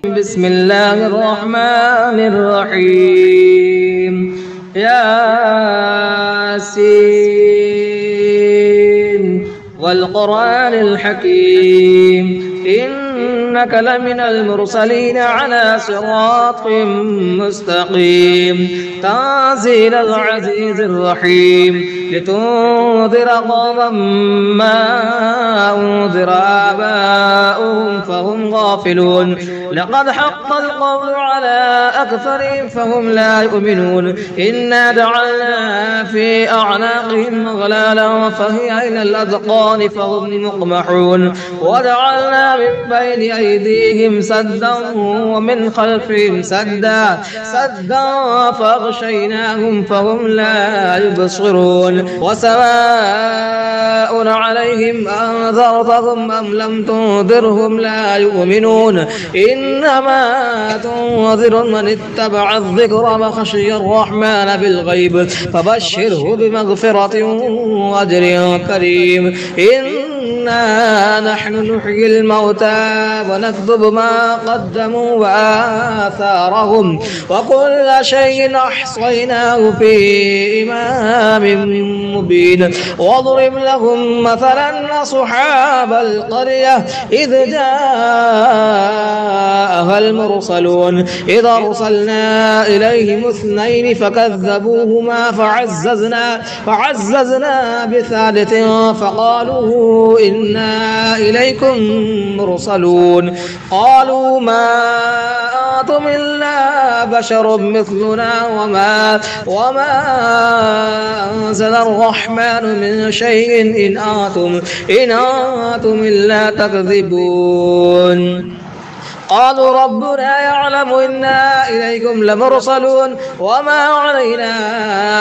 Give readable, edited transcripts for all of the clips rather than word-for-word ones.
بسم الله الرحمن الرحيم ياسين والقرآن الحكيم إنك لمن المرسلين على صراط مستقيم تنزيل العزيز الرحيم لتنذر قوما ما أنذر آباؤهم فهم غافلون لقد حق القول على أكثرهم فهم لا يؤمنون إنا جعلنا في أعناقهم أغلالا فهي إلى الأذقان فهم مقمحون وجعلنا من بين أيديهم سدا ومن خلفهم سدا فأغشيناهم فهم لا يبصرون وسواء عليهم أنذرتهم أم لم تنذرهم لا يؤمنون إنما تنذر من اتبع الذكر وخشي الرحمن بالغيب فبشره بمغفرة وأجر كريم إنا نحن نحيي الموتى ونكتب ما قدموا وآثارهم وكل شيء أحصيناه في إمام مبين واضرب لهم مثلا أصحاب القرية إذ جاءها المرسلون إذ أرسلنا إليهم اثنين فكذبوهما فعززنا بثالث فقالوا إنا إليكم مرسلون قالوا ما أنتم إلا بشر مثلنا وما أنزل الرحمن من شيء إن أنتم إلا تكذبون قالوا ربنا يعلم إنا إليكم لمرسلون وما علينا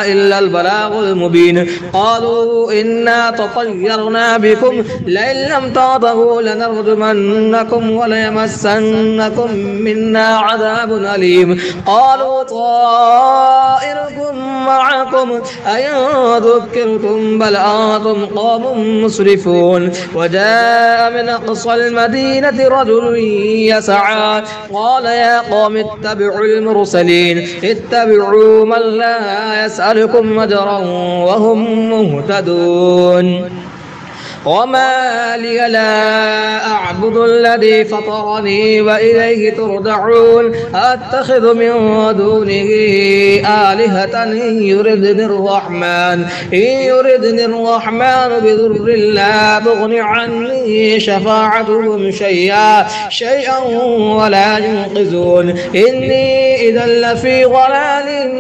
إلا البلاغ المبين قالوا إنا تطيرنا بكم لئن لم تنتهوا لنرجمنكم وليمسنكم منا عذاب أليم قالوا طائركم معكم أئن ذكرتم بل أنتم قوم مسرفون وجاء من أقصى المدينة رجل يسعى قال يا قوم اتبعوا المرسلين اتبعوا من لا يسألكم أجرا وهم مهتدون وما لي لا أعبد الذي فطرني وإليه ترجعون أتخذ من دونه آلهة إن يردني الرحمن بضر لا تغن عني شفاعتهم شيئا ولا ينقذون إني إذا لفي ضلال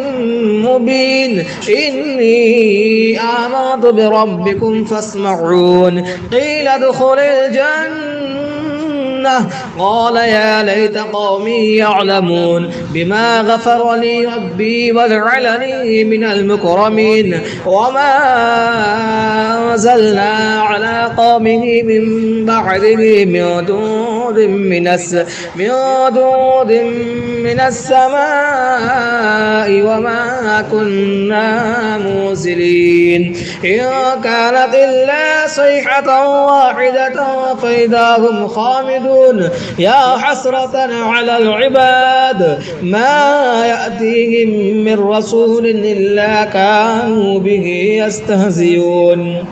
مبين إني آمنت بربكم فاسمعون قيل ادخل الجنة قال يا ليت قومي يعلمون بما غفر لي ربي وجعلني من المكرمين وما أنزلنا على قومه من بعده من جند من السماء وما كنا منزلين إن كانت إلا صيحة واحدة فإذا هم خامدون يا حسرة على العباد ما يأتيهم من رسول إلا كانوا به يستهزئون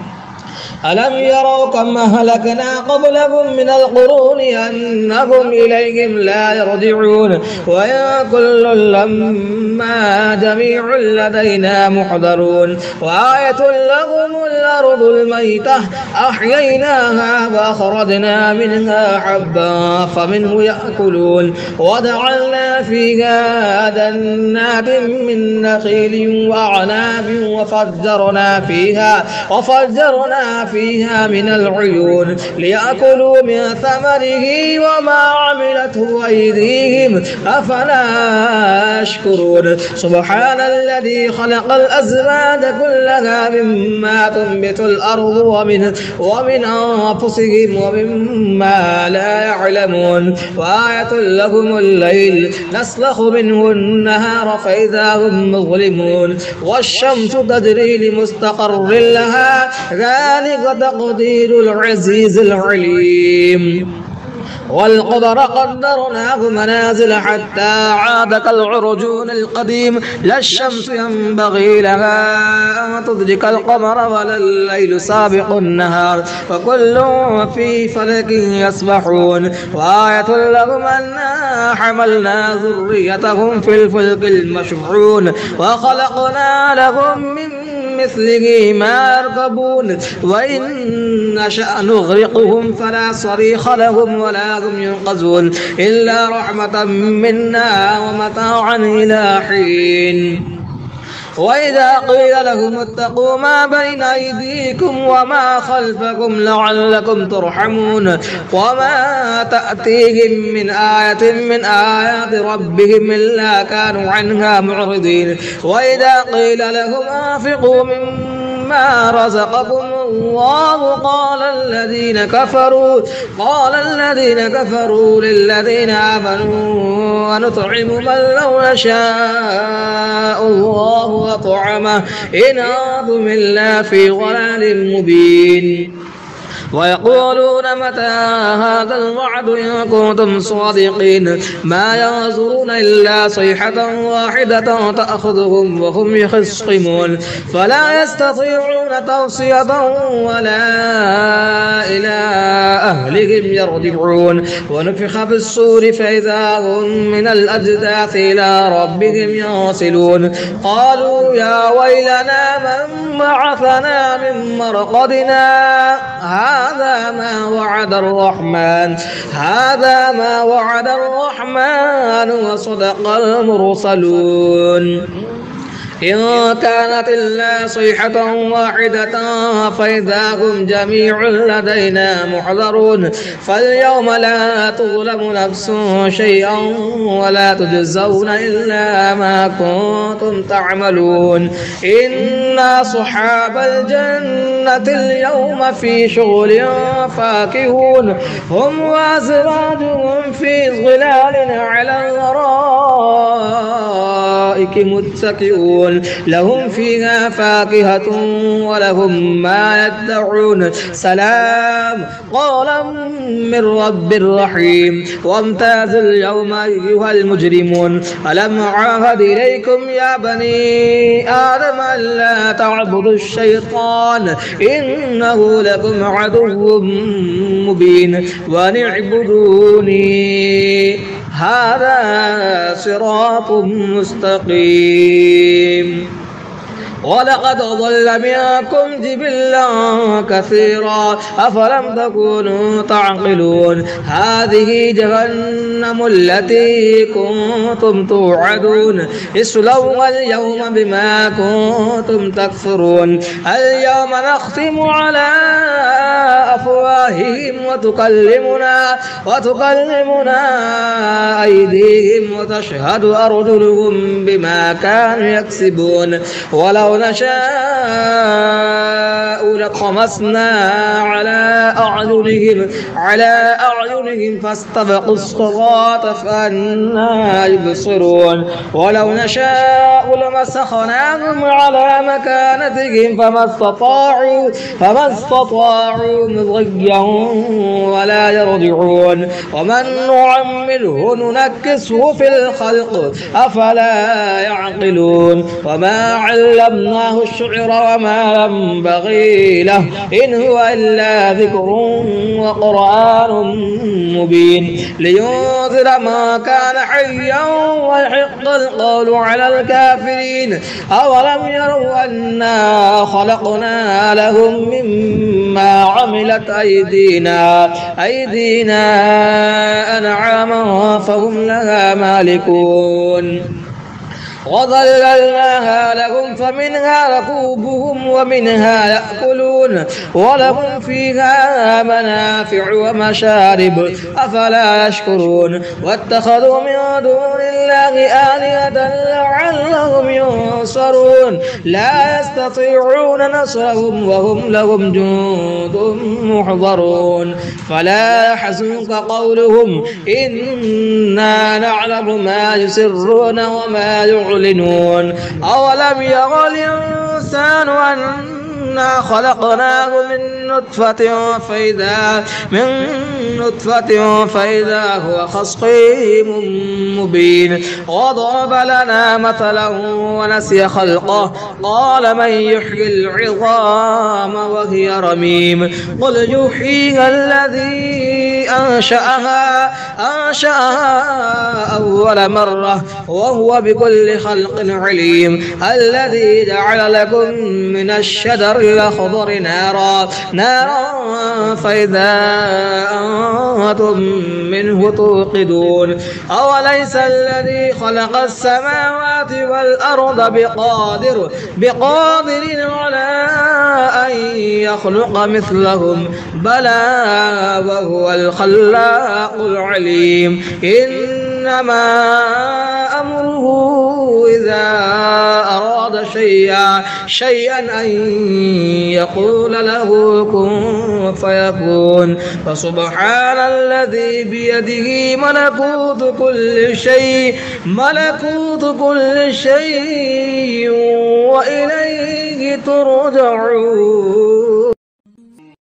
ألم يروا كم أهلكنا قبلهم من القرون أنهم إليهم لا يرجعون وإن كل لما جميع لدينا محضرون وآية لهم الأرض الميتة أحييناها وأخرجنا منها حبا فمنه يأكلون وجعلنا فيها جنات من نخيل وأعناب وفجرنا فيها من العيون ليأكلوا من ثمره وما عملته أيديهم أفلا يشكرون سبحان الذي خلق الأزواج كلها مما تنبت الأرض ومن أنفسهم ومما لا يعلمون وآية لهم الليل نسلخ منه النهار فإذا هم مظلمون والشمس تجري لمستقر لها ذلك تقدير العزيز العليم والقدر قدرناه منازل حتى عاد كالعرجون القديم لا الشمس ينبغي لها أن تدرك القمر ولا الليل سابق النهار وكل في فلك يسبحون وآية لهم أنا حملنا ذريتهم في الفلك المشحون وخلقنا لهم من مثله ما يركبون وإن نشأ نغرقهم فلا صريخ لهم ولا هم ينقذون إلا رحمة منا ومتاعا إلى حين وإذا قيل لهم اتقوا ما بين أيديكم وما خلفكم لعلكم ترحمون وما تأتيهم من آية من آيات ربهم إلا كانوا عنها معرضين وإذا قيل لهم أنفقوا مما رزقكم الله قال الذين كفروا للذين آمنوا ونطعم من لو يشاء الله وطعمه إن أنتم إلا في ضلال مبين ويقولون متى هذا الوعد إن كنتم صادقين ما ينظرون إلا صيحة واحدة تأخذهم وهم يخصمون فلا يستطيعون توصية ولا إلى أهلهم يرجعون ونفخ في الصور فإذا هم من الأجداث إلى ربهم ينسلون قالوا يا ويلنا من بعثنا من مرقدنا هذا ما وعد الرحمن وصدق المرسلون إن كانت إلا صيحة واحدة فإذا هم جميع لدينا محضرون فاليوم لا تظلم نفس شيئا ولا تجزون إلا ما كنتم تعملون إن أصحاب الجنة اليوم في شغل فاكهون هم وأزواجهم في ظلال على الأرائك متكئون لهم فيها فاكهة ولهم ما يدعون سلام قولا من رب رحيم وامتازوا اليوم أيها المجرمون ألم أعهد إليكم يا بني آدم ألا تعبدوا الشيطان إنه لكم عدو مبين وأن اعبدوني هذا صراط مستقيم ولقد ضل منكم جبلا كثيرا أفلم تكونوا تعقلون هذه جهنم التي كنتم توعدون اصلوها اليوم بما كنتم تكفرون اليوم نختم على أفواههم وتكلمنا أيديهم وتشهد أرجلهم بما كانوا يكسبون ولو نشاء لطمسنا على أعينهم فاستبقوا الصراط فأنى يبصرون ولو نشاء لمسخناهم على مكانتهم فما استطاعوا مضيا ولا يرجعون ومن نعمله ننكسه في الخلق أفلا يعقلون وما علمناه الشعر وما ينبغي له إن هو إلا ذكر وقرآن مبين لينذر ما كان حيا ويحق القول على الكافرين أولم يروا أنا خلقنا لهم مما عملت أيدينا أنعاما فهم لها مالكون وظللناها لهم فمنها ركوبهم ومنها يأكلون ولهم فيها منافع ومشارب أفلا يشكرون واتخذوا من دون الله آلهة لعلهم ينصرون لا يستطيعون نصرهم وهم لهم جند محضرون فلا يحزنك قولهم إنا نعلم ما يسرون وما يعلنون أولم يرى الإنسان أنا خلقناه من نطفة فإذا هو خصيم مبين. وضرب لنا مثلا ونسي خلقه قال من يحيي العظام وهي رميم قل يحييها الذي أنشأها أول مرة وهو بكل خلق عليم. الذي جعل لكم من الشجر الأخضر نارا فإذا أنتم منه توقدون. أوليس الذي خلق السماوات والأرض بقادر على أن يخلق مثلهم بلى وهو الخلاق العليم. إنما أمره إذا أراد شيئا أن يقول له كن فيكون. فسبحان الذي بيده ملكوت كل شيء وإليه ترجعون.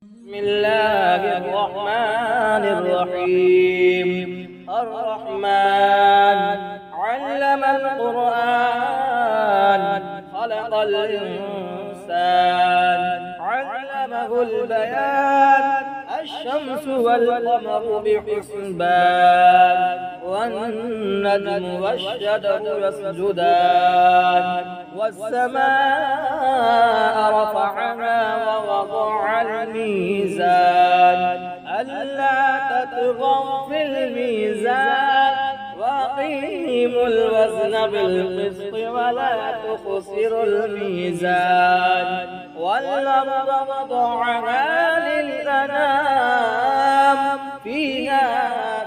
بسم الله الرحمن الرحيم. الرحمن علم القرآن خلق الإنسان علمه البيان. الشمس والقمر بحسبان والنجم والشجر يسجدان. والسماء رفعها ووضع الميزان ألا تطغوا في الميزان وأقيموا الوزن بالقسط ولا تخسروا الميزان. والأرض وضعها للأنام فيها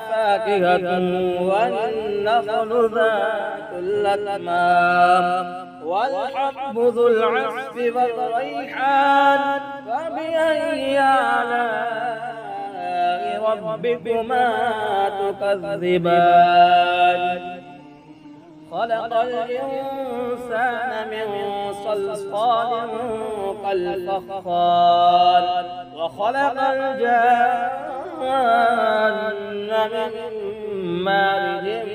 فاكهة والنخل ذات الأكمام والحب ذو العصف والريحان. فبأي آلاء ربكما تكذبان. خلق الإنسان من صلصال كالفخار وخلق الجان من مارج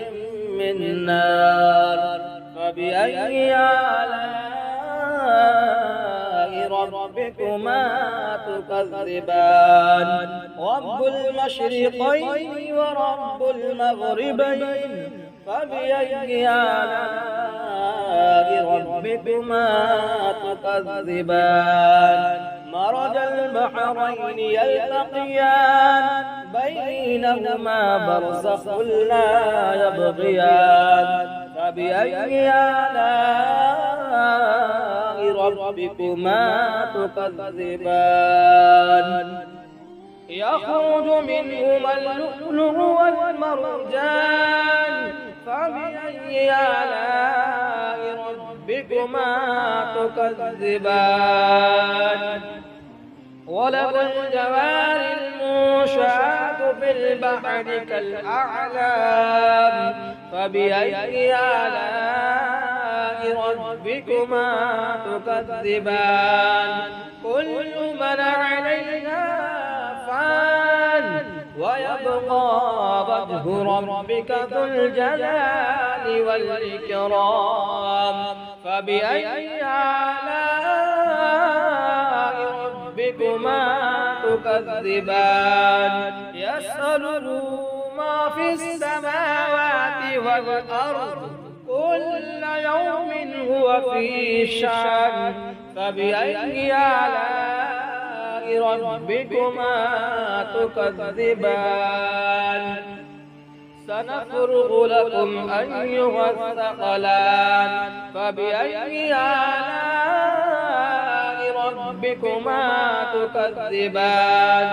من نار. فبأي آلاء ربكما تكذبان. رب المشرقين ورب المغربين. فبأي آلاء ربكما تكذبان. مرج البحرين يلتقيان بينهما برزخ لا يبغيان. فبأي آلاء ربكما تكذبان. يخرج منهما اللؤلؤ والمرجان. فبأي آلاء ربكما تكذبان. وله الجوار المنشآت في البحر كالأعلام. فبأي آلاء ربكما تكذبان. كل من عليها فان ويبقى وجه ربك ذو الجلال والإكرام. فبأي آلاء ربكما تكذبان. يسأله ما في السماوات والأرض كل يوم هو في شأن. فبأي آلاء ربكما تكذبان. سنفرغ لكم أيها الثقلان. فبأي آلاء ربكما تكذبان.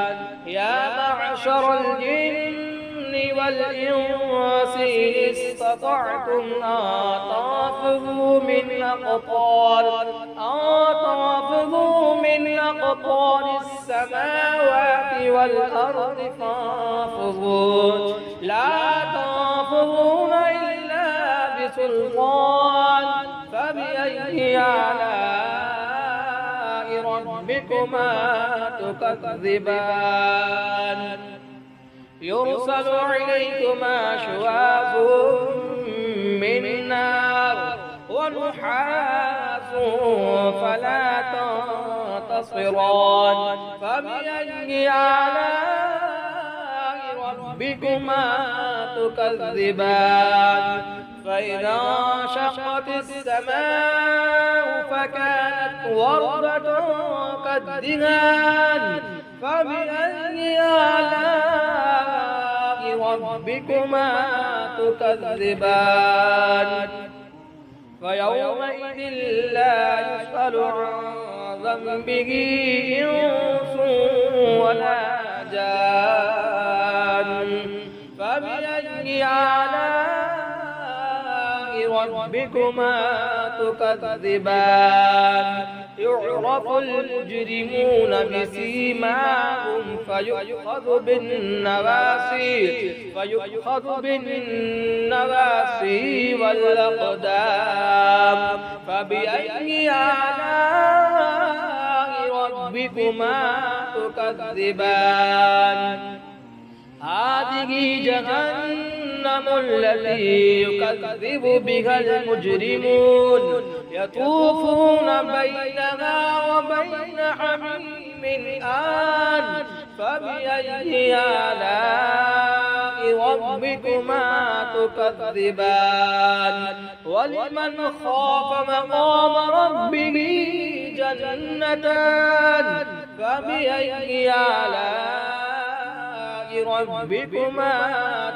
يا معشر الجن والإنس إن استطعتم أن تنفذوا من أقطار السماوات والأرض فانفذوا لا تنفذون إلا بسلطان. فبأي آلاء ربكما تكذبان يرسل عليكما شواظ من نار ونحاس فلا تنتصران فبأي آلاء ربكما تكذبان فإذا انشقت السماء فكانت وردة كالدهان فبأي آلاء ربكما تكذبان فيومئذ لا يسأل عن ذنبه إنس ولا جان فبأي آلاء ربكما تكذبان يعرف المجرمون بسيماهم فيؤخذ بالنواسي والأقدام فبأي آلاء ربكما تكذبان هذه جهنم التي يكذب بها المجرمون يطوفون بينها وبين حميم آن فبأي آلاء ربكما تكذبان ولمن خاف مقام ربه جنتان فبأي آلاء ربكما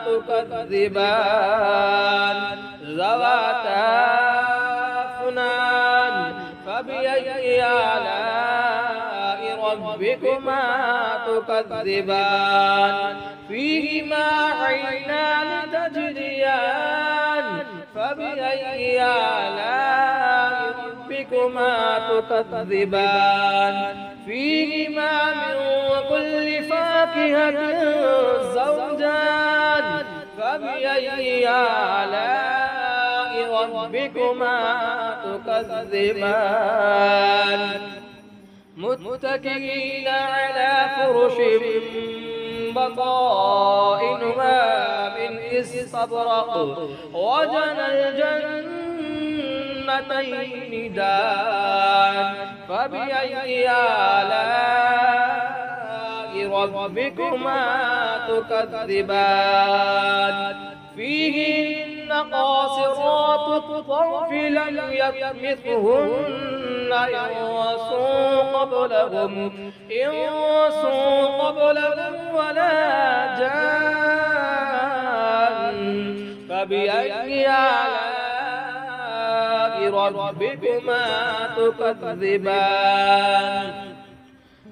تكذبان ذواتا أفنان فبأي آلاء ربكما تكذبان فيهما عينان تجريان فبأي آلاء ربكما تكذبان فيهما من كل فاكهة زوجان فبأي آلاء ربكما تكذبان متكئين على فرش بطائنها من استبرق وجنى الجنتين دان فبأي آلاء ربكما تكذبان فيهن قاصرات الطرف لم يطمثهن إنس قبلهم ولا جان فبأي آلاء ربكما تكذبان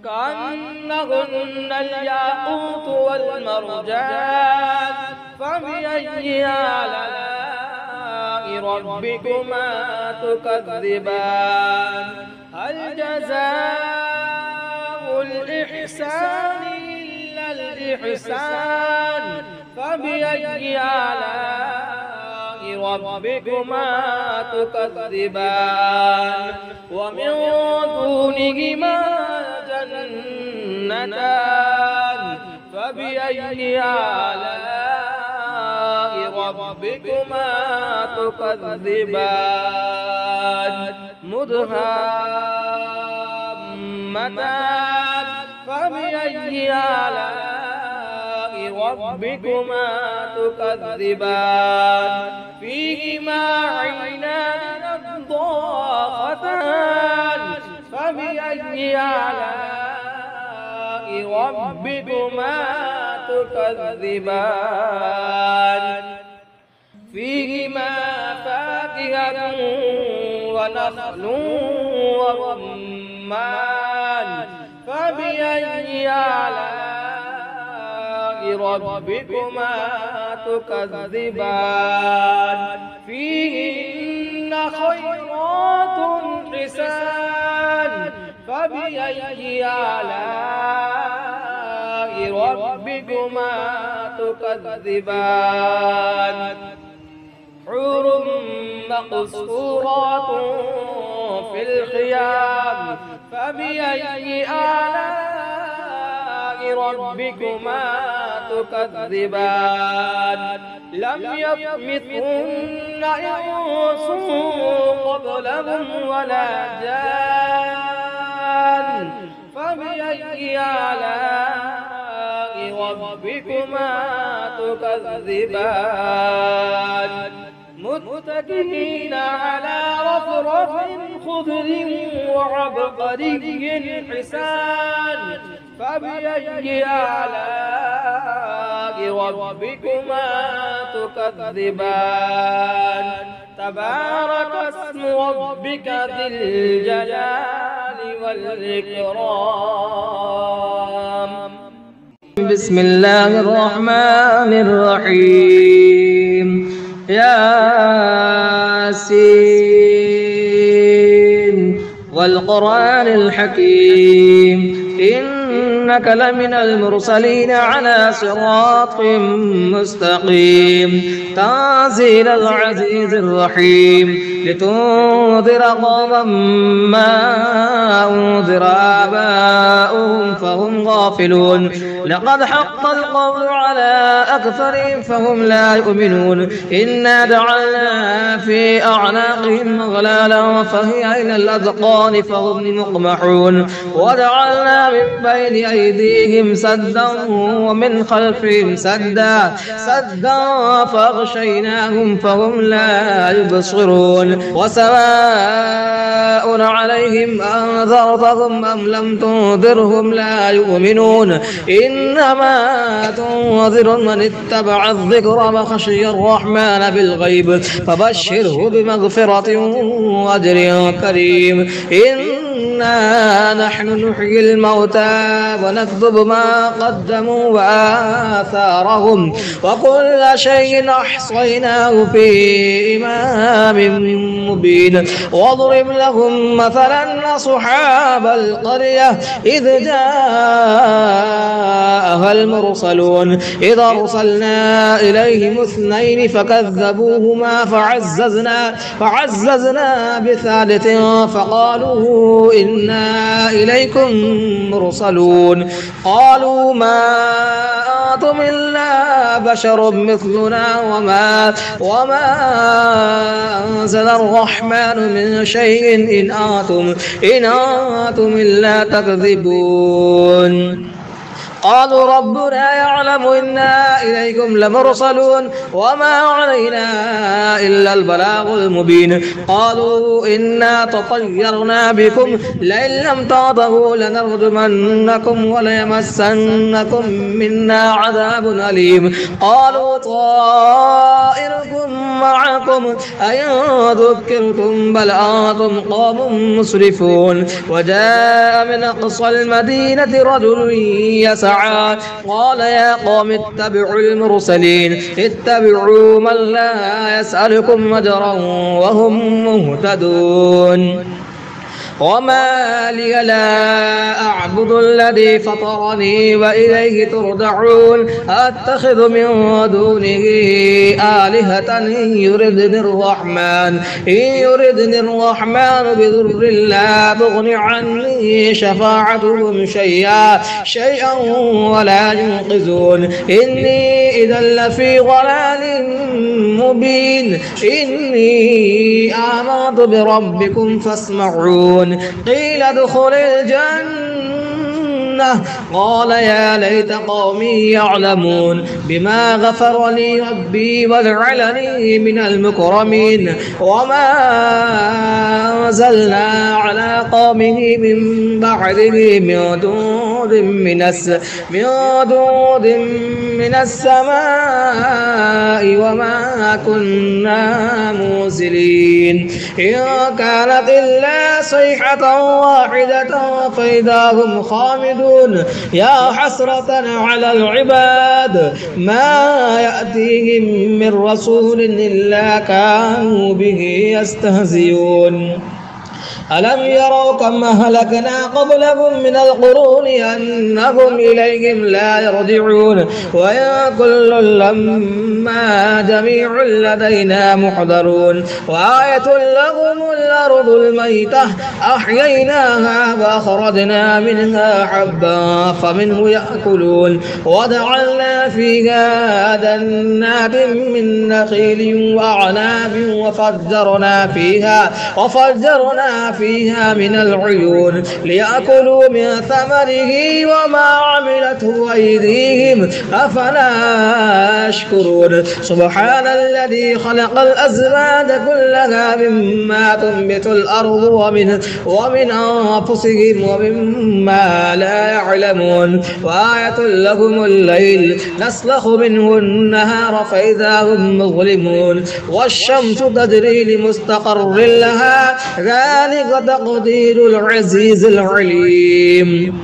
كأنهن الياقوت والمرجان فبأي آلاء ربكما تكذبان هل جزاء الإحسان إلا الإحسان فبأي آلاء ربكما تكذبان ومن دونهما جنتان فبأي آلاء ربكما تكذبان مدهامتان فبأي آلاء ربكما تكذبان فيهما عينان نضاختان فبأي آلاء ربكما تكذبان فيهما فاكهة ونخل ورمان فبأي آلاء ربكما تكذبان فيهن خيرات حسان فبأي آلاء ربكما تكذبان حور مقصورات في الخيام فبأي آلاء ربكما تكذبان لم يطمثهن إنس قبلهم ولا جان فبأي آلاء ربكما تكذبان متكئين على رفرف خضر وعبقري حسان فبأي آلاء ربكما تكذبان تبارك اسم ربك ذي الجلال والإكرام. بسم الله الرحمن الرحيم. ياسين والقرآن الحكيم إنك لمن المرسلين على صراط مستقيم تنزيل العزيز الرحيم لتنذر قوما ما أنذر آباؤهم فهم غافلون لقد حق القول على أكثرهم فهم لا يؤمنون إنا جعلنا في أعناقهم أغلالا فهي إلى الأذقان فهم مقمحون وجعلنا من بين أيديهم سدا ومن خلفهم سدا فأغشيناهم فهم لا يبصرون وسواء عليهم أنذرتهم أم لم تنذرهم لا يؤمنون إنما تنذر من اتبع الذكر وخشي الرحمن بالغيب فبشره بمغفرة وأجر كريم. إنا نحن نحيي الموتى ونكتب ما قدموا وآثارهم وكل شيء أحصيناه في إمام مبين واضرب لهم مثلا أصحاب القرية إذ جاءها المرسلون إذ أرسلنا إليهم اثنين فكذبوهما فعززنا بثالث فقالوا إنا إليكم مرسلون قالوا ما أنتم إلا بشر مثلنا وما أنزل الرحمن من شيء إن أنتم إلا تكذبون قالوا ربنا يعلم إنا إليكم لمرسلون وما علينا إلا البلاغ المبين قالوا إنا تطيرنا بكم لئن لم تنتهوا لنرجمنكم وليمسنكم منا عذاب أليم قالوا طائركم معكم أئن ذكرتم بل أنتم قوم مسرفون وجاء من أقصى المدينة رجل يسعى قال يا قوم اتبعوا المرسلين اتبعوا من لا يسألكم أجرا وهم مهتدون وما لي لا أعبد الذي فطرني وإليه ترجعون أتخذ من دونه آلهة إن يردني الرحمن بضر لا تغن عني شفاعتهم شيئا ولا ينقذون إني إذا لفي ضلال مبين إني آمنت بربكم فاسمعون قيل ادخل الجنة قال يا ليت قومي يعلمون بما غفر لي ربي وجعلني من المكرمين وما أنزلنا على قومه من بعده من دود من السماء وما كنا منزلين إن كانت إلا صيحة واحدة فإذا هم خامدون يا حسرة على العباد ما يأتيهم من رسول إلا كانوا به يستهزئون ألم يروا كم أهلكنا قبلهم من القرون أنهم إليهم لا يرجعون وإن كل لما جميع لدينا محضرون وآية لهم الأرض الميتة أحييناها وأخرجنا منها حبا فمنه يأكلون وجعلنا فيها جنات من نخيل وأعناب وفجرنا فيها من العيون ليأكلوا من ثمره وما عملته أيديهم أفلا يشكرون سبحان الذي خلق الأزواج كلها مما تنبت الأرض ومن أنفسهم ومما لا يعلمون وآية لهم الليل نسلخ منه النهار فإذا هم مظلمون والشمس تجري لمستقر لها ذلك تقدير العزيز العليم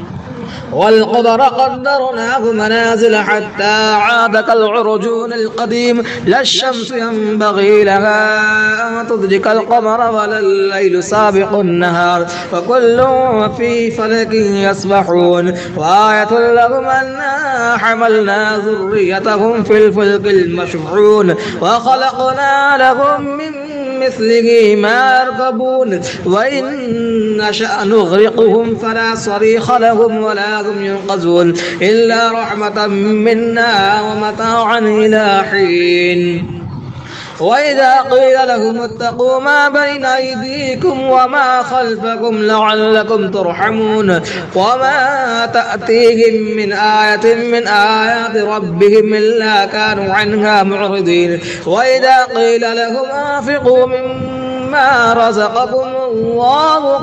والقمر قدرناه منازل حتى عاد كالعرجون القديم لا الشمس ينبغي لها أن تدرك القمر ولا الليل سابق النهار وكل في فلك يسبحون وآية لهم أنا حملنا ذريتهم في الفلك المشحون وخلقنا لهم من مثله ما يركبون وإن نشأ نغرقهم فلا صريخ لهم ولا هم ينقذون إلا رحمة منا ومتاعا إلى حين وإذا قيل لهم اتقوا ما بين أيديكم وما خلفكم لعلكم ترحمون وما تأتيهم من آية من آيات ربهم إلا كانوا عنها معرضين وإذا قيل لهم أنفقوا مما رزقكم الله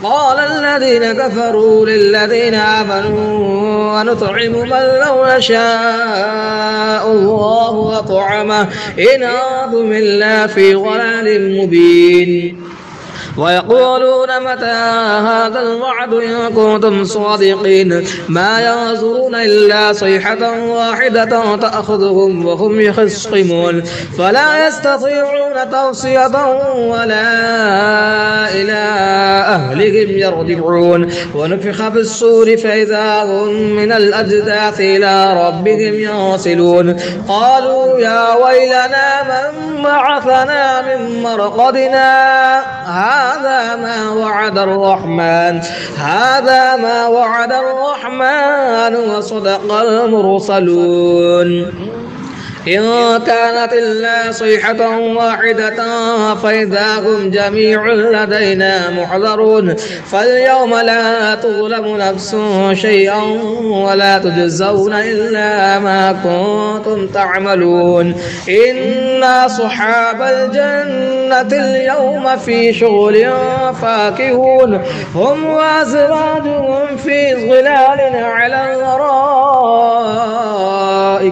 قال الذين كفروا للذين آمنوا ونطعم من لو يشاء الله وطعمه إن أنتم إلا في ضلال مبين ويقولون متى هذا الوعد إن كنتم صادقين ما ينظرون إلا صيحة واحدة تأخذهم وهم يخصمون فلا يستطيعون توصية ولا إلى أهلهم يرجعون ونفخ في الصور فإذا هم من الأجداث إلى ربهم ينسلون قالوا يا ويلنا من بعثنا من مرقدنا هذا ما وعد الرحمن وصدق المرسلون إن كانت إلا صيحة واحدة فإذا هم جميع لدينا محضرون فاليوم لا تظلم نفس شيئا ولا تجزون إلا ما كنتم تعملون إن أصحاب الجنة اليوم في شغل فاكهون هم وأزواجهم في ظلال على الأرائك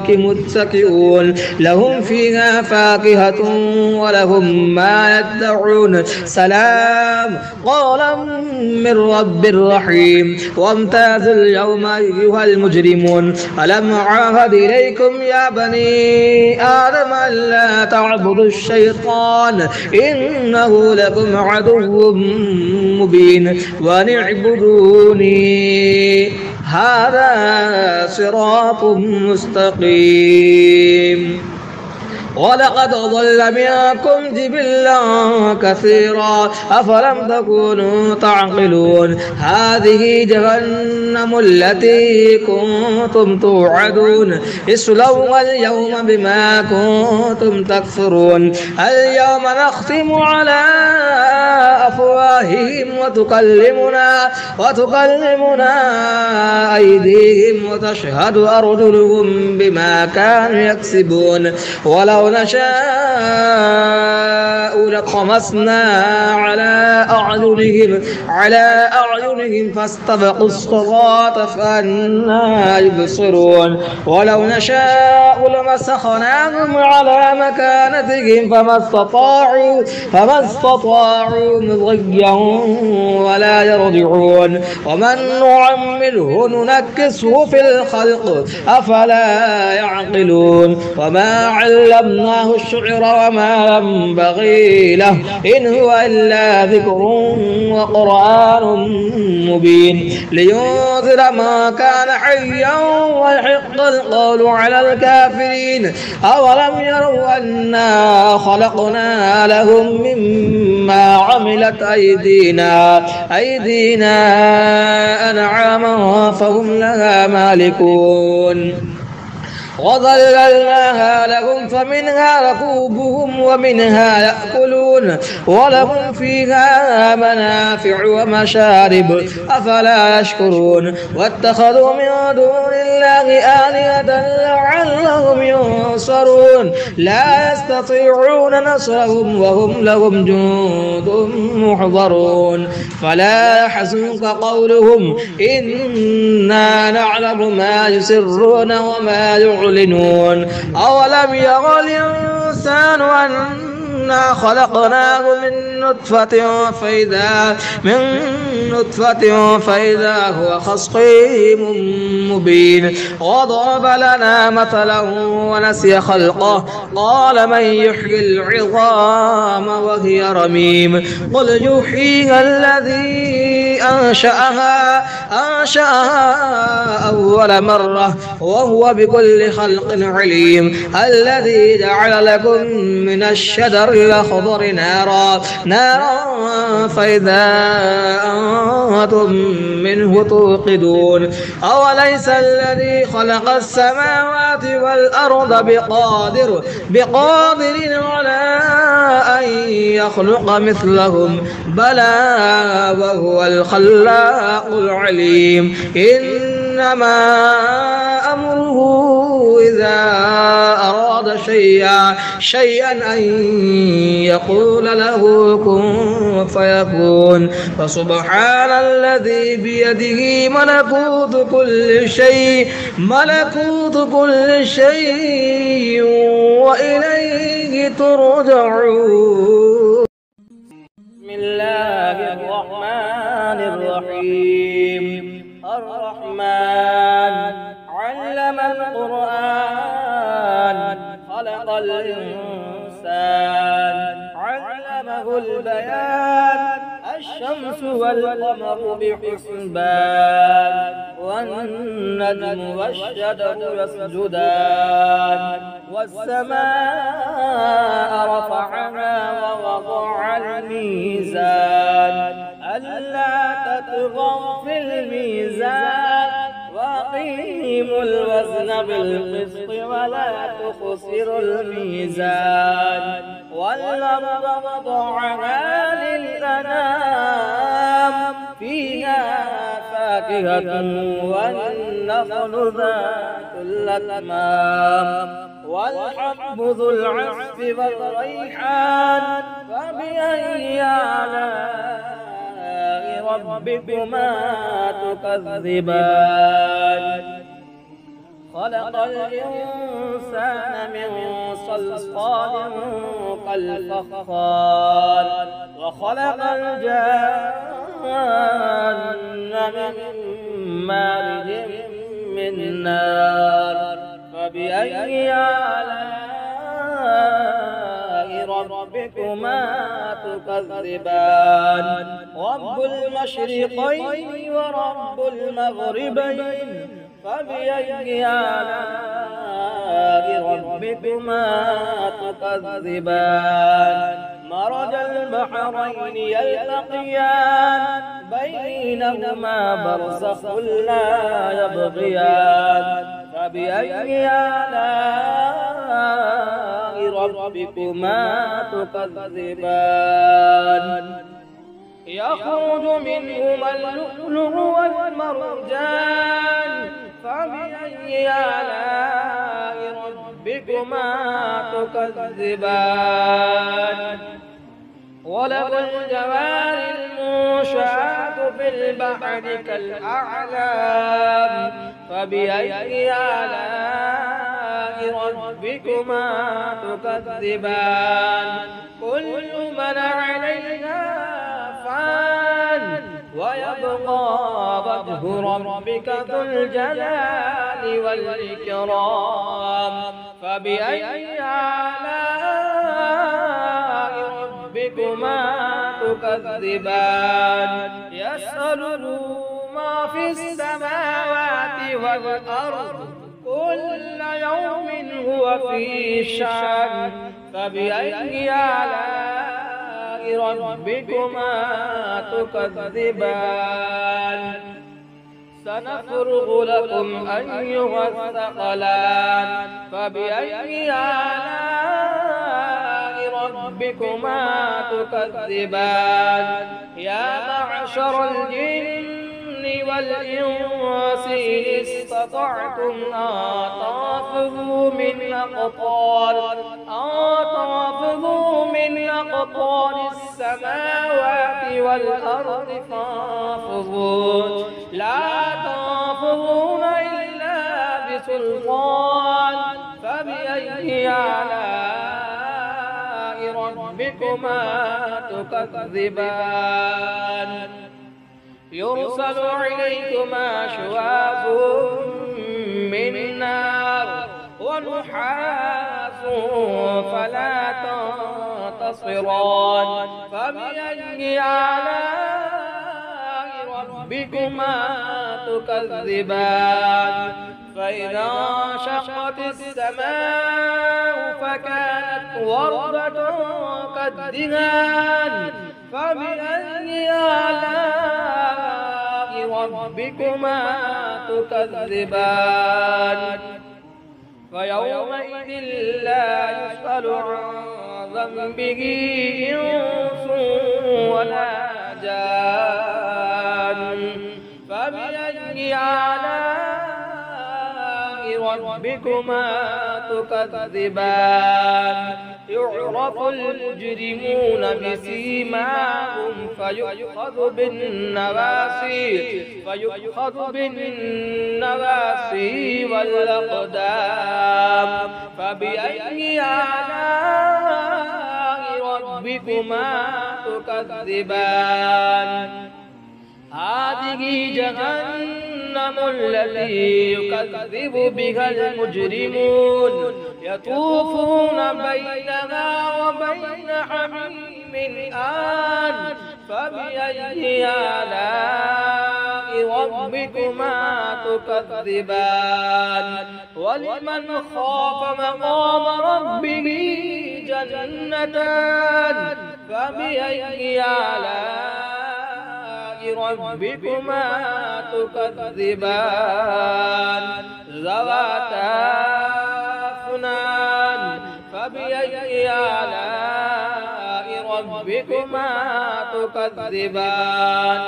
متكئون لهم فيها فاكهة ولهم ما يدعون سلام قولا من رب رحيم وامتازوا اليوم أيها المجرمون ألم أعاهد إليكم يا بني آدم ألا تعبدوا الشيطان إنه لكم عدو مبين وأن اعبدوني هذا صراط مستقيم ولقد ضل منكم جبلا كثيرا أفلم تكونوا تعقلون هذه جهنم التي كنتم توعدون اصلوها اليوم بما كنتم تكفرون اليوم نختم على أفواههم وتكلمنا أيديهم وتشهد أرجلهم بما كانوا يكسبون ولو نشاء لطمسنا على أعينهم فاستبقوا الصراط فأنى يبصرون ولو نشاء لمسخناهم على مكانتهم فما استطاعوا مضيا ولا يرجعون ومن نعمره ننكسه في الخلق أفلا يعقلون وما علمناه وعلمناه الشعر وما ينبغي له إن هو إلا ذكر وقرآن مبين لينذر ما كان حيا ويحق القول على الكافرين أولم يروا أنا خلقنا لهم مما عملت أيدينا أنعاما فهم لها مالكون وظللناها لهم فمنها ركوبهم ومنها يأكلون ولهم فيها منافع ومشارب أفلا يشكرون واتخذوا من دون الله آلهة لعلهم ينصرون لا يستطيعون نصرهم وهم لهم جند محضرون فلا يحزنك قولهم إنا نعلم ما يسرون وما يعلنون أولم ير الإنسان أنا خلقناه من نطفة فإذا هو خصيم مبين وضرب لنا مثلا ونسي خلقه قال من يحيي العظام وهي رميم قل يحييها الذي أنشأها أول مرة وهو بكل خلق عليم الذي جعل لكم من الشجر الأخضر نارا فإذا أنتم منه توقدون أوليس الذي خلق السماوات والأرض بقادر على أن يخلق مثلهم بلى وهو الخلاق العليم إنما أمره إذا أراد شيئا أن يقول له كن فيكون فسبحان الذي بيده ملكوت كل شيء وإليه ترجعون. بسم الله الرحمن الرحيم. الرحمن علم القرآن خلق الإنسان علمه البيان الشمس والقمر بحسبان والنجم والشجر يسجدان والسماء رفعها ووضع الميزان ألا تطغوا في الميزان وأقيموا الوزن بالقسط ولا تخسروا الميزان والأرض وضعها للأنام فيها فاكهة والنخل ذات الأكمام والحب ذو العصف والريحان فبأي آلاء ربكما تكذبان خلق الإنسان من صلصال كالفخار وخلق الجان من مارج من نار فبأي آلاء ربكما تكذبان رب المشرقين ورب المغربين فبأي آلاء ربكما تكذبان مرج البحرين يلتقيان بينهما برزخ لا يبغيان فبأي آلاء ربكما تكذبان يخرج منهما اللؤلؤ والمرجان فبأي آلاء ربكما تكذبان وله الجوار المنشآت في البحر كالأعلام فبأي آلاء ربكما تكذبان كل من عليها فان ويبقى وجه ربك ذو الجلال والإكرام فبأي تكذبان يسأله ما في السماوات والأرض كل يوم هو في شأن فبأي آلاء ربكما تكذبان سنفرغ لكم أيها الثقلان فبأي آلاء ربكما تكذبان يا معشر الجن والإنس إن استطعتم أن تنفذوا من أقطار السماوات والأرض فانفذوا لا تنفذون إلا بسلطان فبأي آلاء ربكما تكذبان يرسل عليكما شواظ من نار ونحاس فلا تنتصران فبأي آلاء ربكما تكذبان فإذا انشقت السماء فكانت وردة كالدهان فبأي آلاء ربكما تكذبان فيومئذ لا يسأل عن ذنبه إنس ولا جان فبأي آلاء ربكما تكذبان يعرف المجرمون بسيماهم فيؤخذ بالنواسي والأقدام فبأي آلاء ربكما تكذبان هذه جهنم التي يكذب بها المجرمون يطوفون بينها وبين حميم آن فبأي آلاء ربكما تكذبان ولمن خاف مقام ربه جنتان فبأي آلاء ربكما تكذبان ذواتا أفنان فبأي آلاء ربكما تكذبان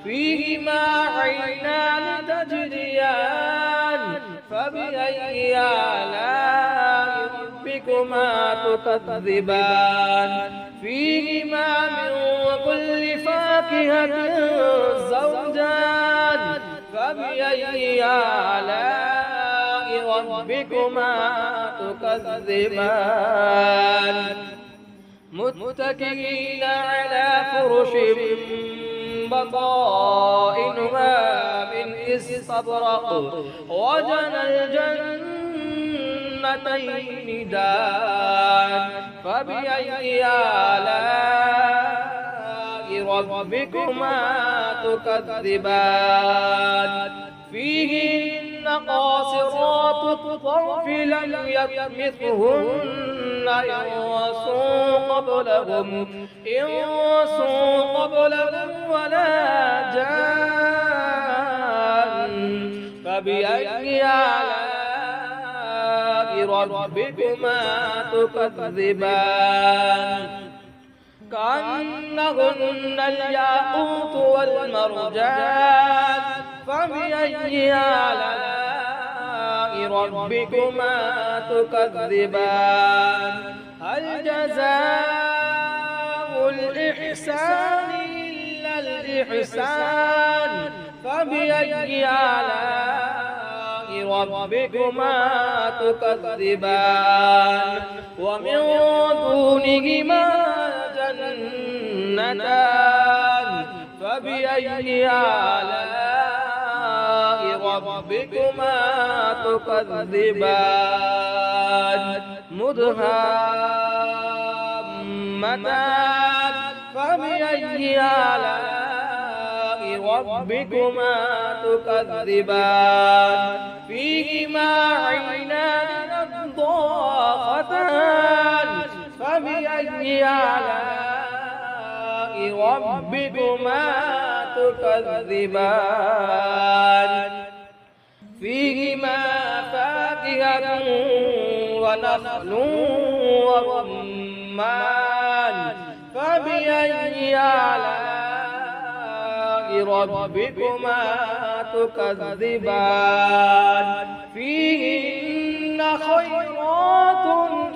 فيهما عينان تجريان فبأي آلاء ربكما تكذبان فيهما من كل فاكهة زوجان فبأي آلاء ربكما تكذبان متكئين على فرش بطائنها من استبرق وجنى الجنتين دان فبأي آلاء ربكما تكذبان فيهن قاصرات الطرف لم يطمثهن إنس قبلهم ولا جان فبأي آلاء ربكما تكذبان كأنهن الياقوت والمرجان فبأي آلاء ربكما تكذبان هل جزاء الإحسان إلا الإحسان فبأي آلاء ربكما تكذبان ومن دونهما جنتان فبأي آلاء ربكما تكذبان مدهامتان فبأي آلاء ربكما تكذبان فيهما عينان نضاختان فبأي آلاء ربكما تكذبان فيهما فاكهة ونخل ورمان فبأي آلاء ربكما تكذبان فيهن خيرات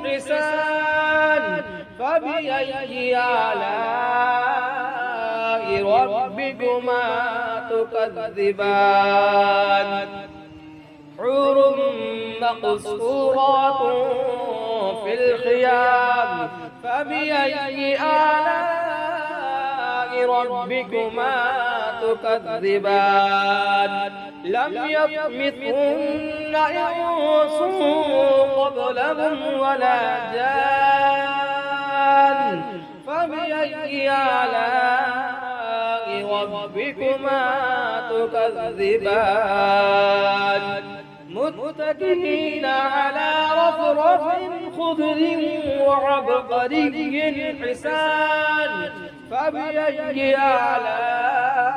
حسان فبأي آلاء ربكما تكذبان حور مقصورات في الخيام فبأي آلاء ربكما تكذبان لم يطمثهن إنس قبلهم ولا جان فبأي آلاء ربكما تكذبان متكئين على رفرف خضر وعبقري حسان فبأي آلاء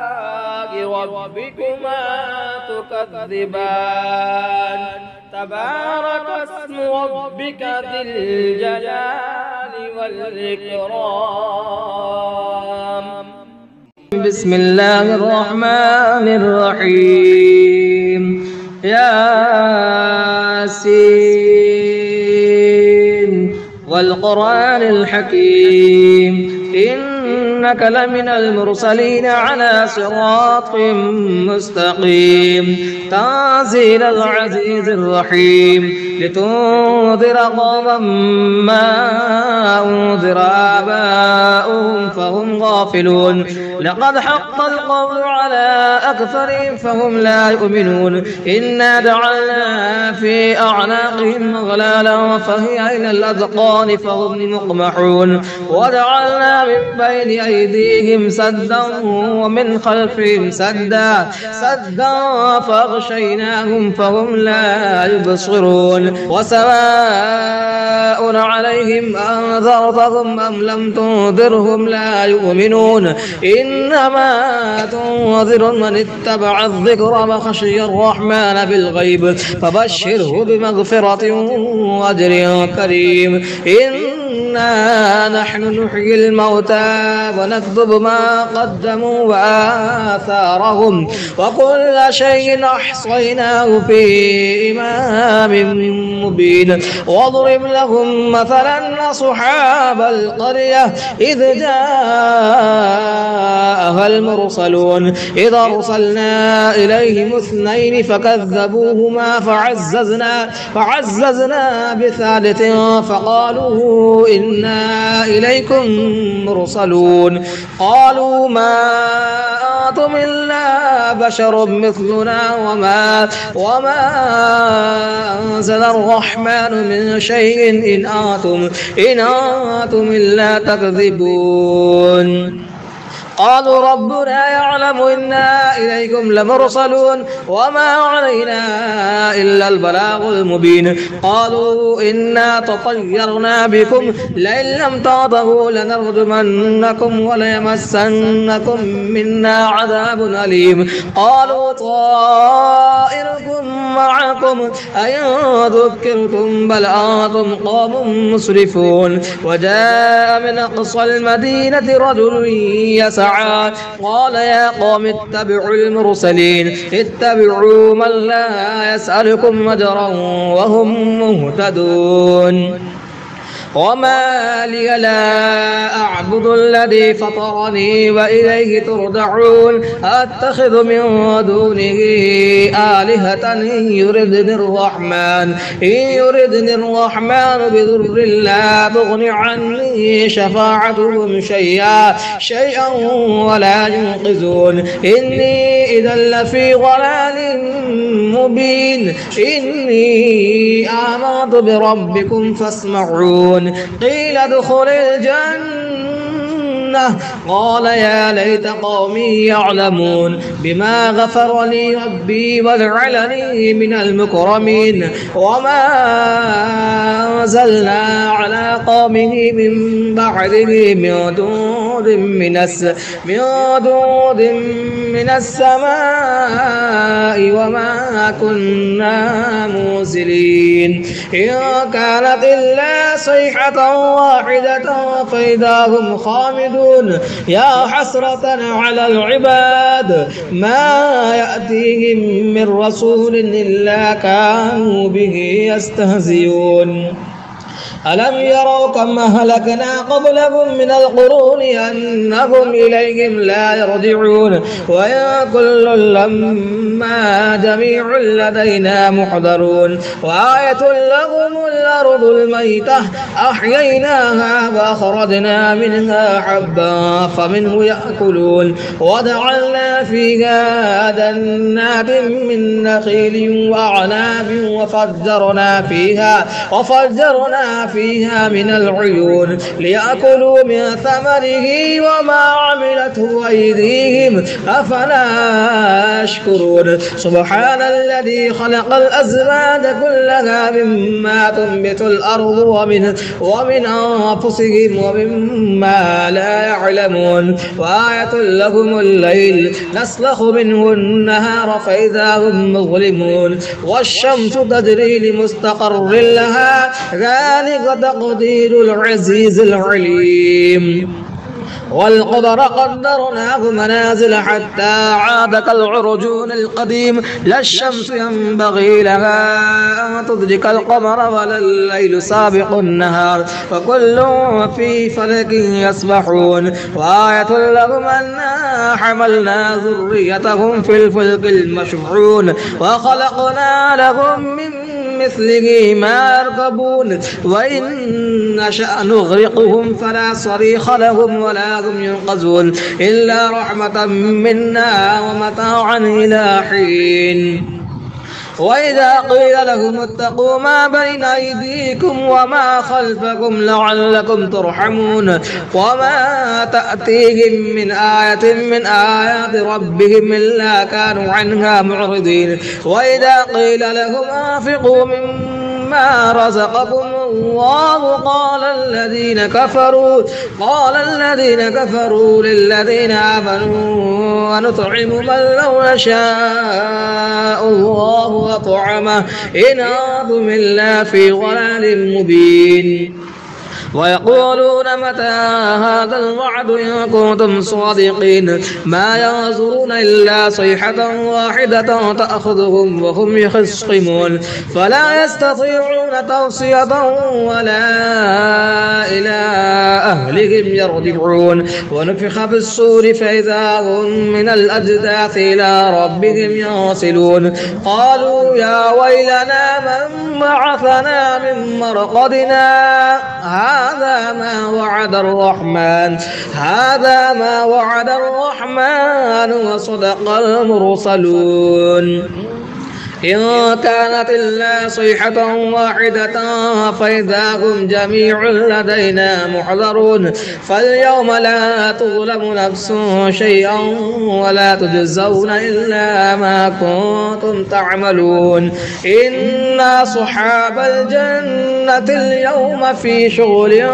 ربكما تكذبان تبارك اسم ربك ذي الجلال والإكرام بسم الله الرحمن الرحيم ياسين والقرآن الحكيم إنك لمن المرسلين على صراط مستقيم تنزيل العزيز الرحيم لتنذر قوما ما أنذر آباؤهم فهم غافلون لقد حق القول على أكثرهم فهم لا يؤمنون إنا جعلنا في أعناقهم أغلالا فهي إلى الأذقان فهم مقمحون وجعلنا من بين أيديهم سدا ومن خلفهم سدا فأغشيناهم فهم لا يبصرون وسواء عليهم أنذرتهم أم لم تنذرهم لا يؤمنون إنما تنذر من اتبع الذكر وخشي الرحمن بالغيب فبشره بمغفرة وأجر كريم إنا نحن نحيي الموتى ونكتب ما قدموا وآثارهم وكل شيء أحصيناه في إمام مبين واضرب لهم مثلا أصحاب القرية إذ جاءها المرسلون إذ أرسلنا إليهم اثنين فكذبوهما فعززنا بثالث فقالوا إنا إليكم مرسلون قالوا ما أنتم إلا بشر مثلنا وما أنزل الرحمن من شيء إن أنتم إلا تكذبون قالوا ربنا يعلم إنا إليكم لمرسلون وما علينا إلا البلاغ المبين قالوا إنا تطيرنا بكم لئن لم تنتهوا لنرجمنكم وليمسنكم منا عذاب أليم قالوا طائركم معكم أئن ذكرتم بل أنتم قوم مسرفون وجاء من أقصى المدينة رجل يسعى قال يا قوم اتبعوا المرسلين اتبعوا من لا يسألكم أجرا وهم مهتدون وما لي لا أعبد الذي فطرني وإليه ترجعون أتخذ من دونه آلهة إن يردني الرحمن بضر لا تغن عني شفاعتهم شيئا ولا ينقذون إني إذا لفي ضلال مبين إني آمنت بربكم فاسمعون قيل ادخل الجنة الجنة قال يا ليت قومي يعلمون بما غفر لي ربي وجعلني من المكرمين وما أنزلنا على قومه من بعده من دود من السماء وما كنا منزلين إن كانت إلا صيحة واحدة فإذا هم خامدون يا حسرة على العباد ما يأتيهم من رسول إلا كانوا به يستهزئون ألم يروا كم أهلكنا قبلهم من القرون أنهم إليهم لا يرجعون وإن كل لما جميع لدينا محضرون وآية لهم الأرض الميتة أحييناها وأخرجنا منها حبا فمنه يأكلون وجعلنا فيها جنات من نخيل وأعناب وفجرنا فيها من العيون ليأكلوا من ثمره وما عملته أيديهم أفلا يشكرون سبحان الذي خلق الأزواج كلها مما تنبت الأرض ومن أنفسهم ومما لا يعلمون وآية لهم الليل نسلخ منه النهار فإذا هم مظلمون والشمس تجري لمستقر لها ذلك تقدير العزيز العليم والقمر قدرناه منازل حتى عاد كالعرجون القديم لا الشمس ينبغي لها أن تدرك القمر ولا الليل سابق النهار وكل في فلك يسبحون وآية لهم أنا حملنا ذريتهم في الفلك المشحون وخلقنا لهم من مثله ما يركبون وإن نشأ نغرقهم فلا صريخ لهم ولا هم ينقذون إلا رحمة منا ومتاعا إلى حين وإذا قيل لهم اتقوا ما بين أيديكم وما خلفكم لعلكم ترحمون وما تأتيهم من آية من آيات ربهم إلا كانوا عنها معرضين وإذا قيل لهم أنفقوا مما رزقكم الله قال الذين كفروا للذين آمنوا ونطعم من لو يشاء الله أطعمه إن أنتم إلا في ضلال مبين ويقولون متى هذا الوعد إن كنتم صادقين ما ينظرون إلا صيحة واحدة تأخذهم وهم يخصمون فلا يستطيعون توصية ولا إلى أهلهم يرجعون ونفخ في الصور فإذا هم من الأجداث إلى ربهم ينسلون قالوا يا ويلنا من بعثنا من مرقدنا هذا ما وعد الرحمن وصدق المرسلون إن كانت إلا صيحة واحدة فإذا هم جميع لدينا محضرون فاليوم لا تظلم نفس شيئا ولا تجزون إلا ما كنتم تعملون إن أصحاب الجنة اليوم في شغل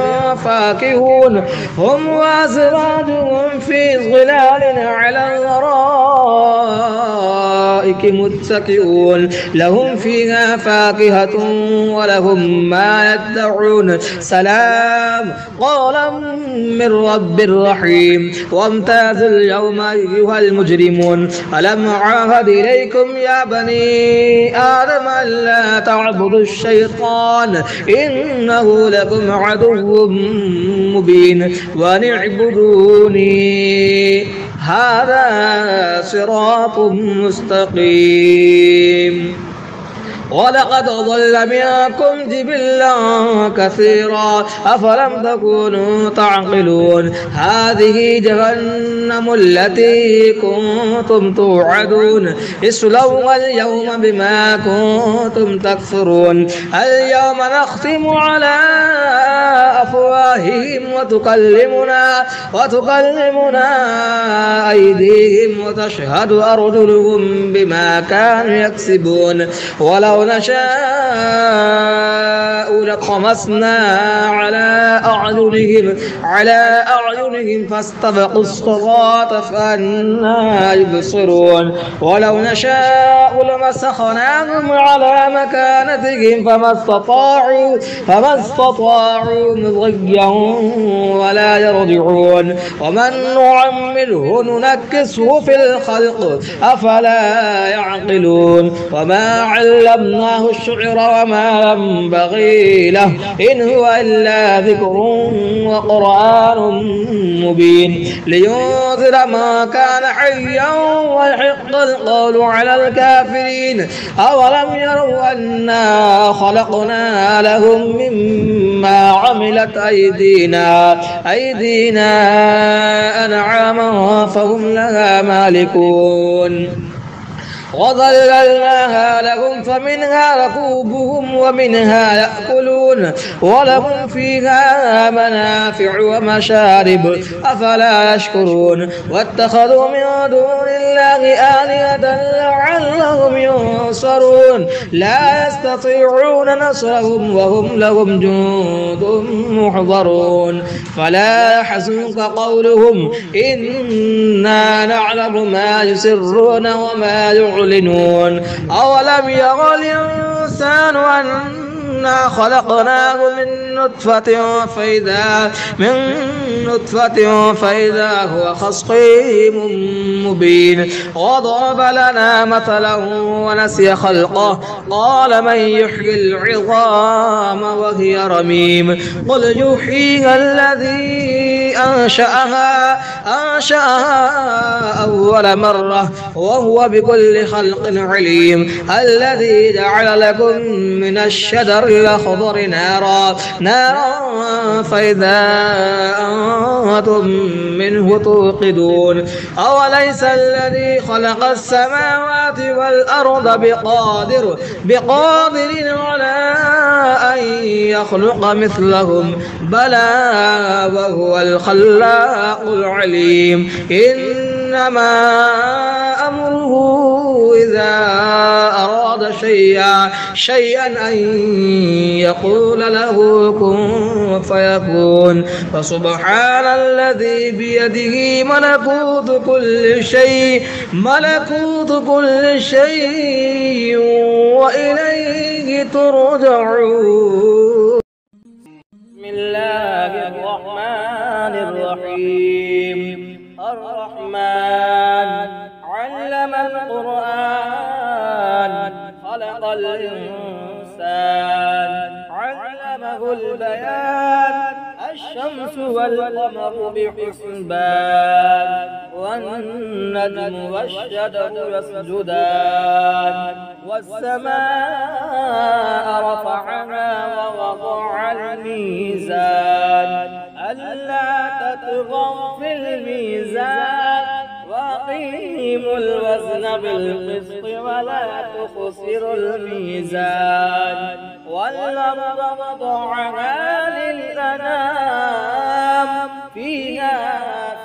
فاكهون هم وأزواجهم في ظلال على الأرائك متكئون لهم فيها فاكهة ولهم ما يدعون سلام قولا من رب رحيم وامتازوا اليوم أيها المجرمون ألم أعهد إليكم يا بني آدم ألا تعبدوا الشيطان إنه لكم عدو مبين وأن اعبدوني هذا صراط مستقيم ولقد ضل منكم جبلا كثيرا أفلم تكونوا تعقلون هذه جهنم التي كنتم توعدون اصلوها اليوم بما كنتم تكفرون اليوم نختم على أفواههم أفواههم وتكلمنا أيديهم وتشهد أرجلهم بما كانوا يكسبون ولو نشاء لطمسنا على أعينهم فاستبقوا الصراط فأنى يبصرون ولو نشاء لمسخناهم على مكانتهم فما استطاعوا مضيا ولا يرجعون ومن نعمره ننكسه في الخلق أفلا يعقلون وما علمناه الشعر وما ينبغي له إن هو إلا ذكر وقرآن مبين لينذر ما كان حيا ويحق القول على الكافرين أولم يروا أنا خلقنا لهم مما عملت أيدينا أنعاما فهم لها مالكون وظللناها لهم فمنها ركوبهم ومنها يأكلون ولهم فيها منافع ومشارب أفلا يشكرون واتخذوا من دون الله آلهة لعلهم ينصرون لا يستطيعون نصرهم وهم لهم جند محضرون فلا يحزنك قولهم إنا نعلم ما يسرون وما يعلنون أولم ير الإنسان أنا خلقناه من نطفة فإذا هو خصيم مبين وضرب لنا مثلا ونسي خلقه قال من يحيي العظام وهي رميم قل يحييها الذي أنشأها أول مرة وهو بكل خلق عليم الذي جعل لكم من الشجر الأخضر نارا فإذا أنتم منه توقدون أوليس الذي خلق السماوات والأرض بقادر على أن يخلق مثلهم بلى وهو الخلاق العليم إنما أمره إذا أراد شيئا أن يقول له كن فيكون فسبحان الذي بيده ملكوت كل شيء وإليه ترجعون. بسم الله الرحمن الرحيم الرحمن علم القرآن خلق الإنسان علمه البيان الشمس والقمر بحسبان والنجم والشجر يسجدان والسماء رفعها ووضع الميزان ألا تطغوا في الميزان وأقيموا الوزن بالقسط ولا تخسروا الميزان والأرض وضعها للأنام فيها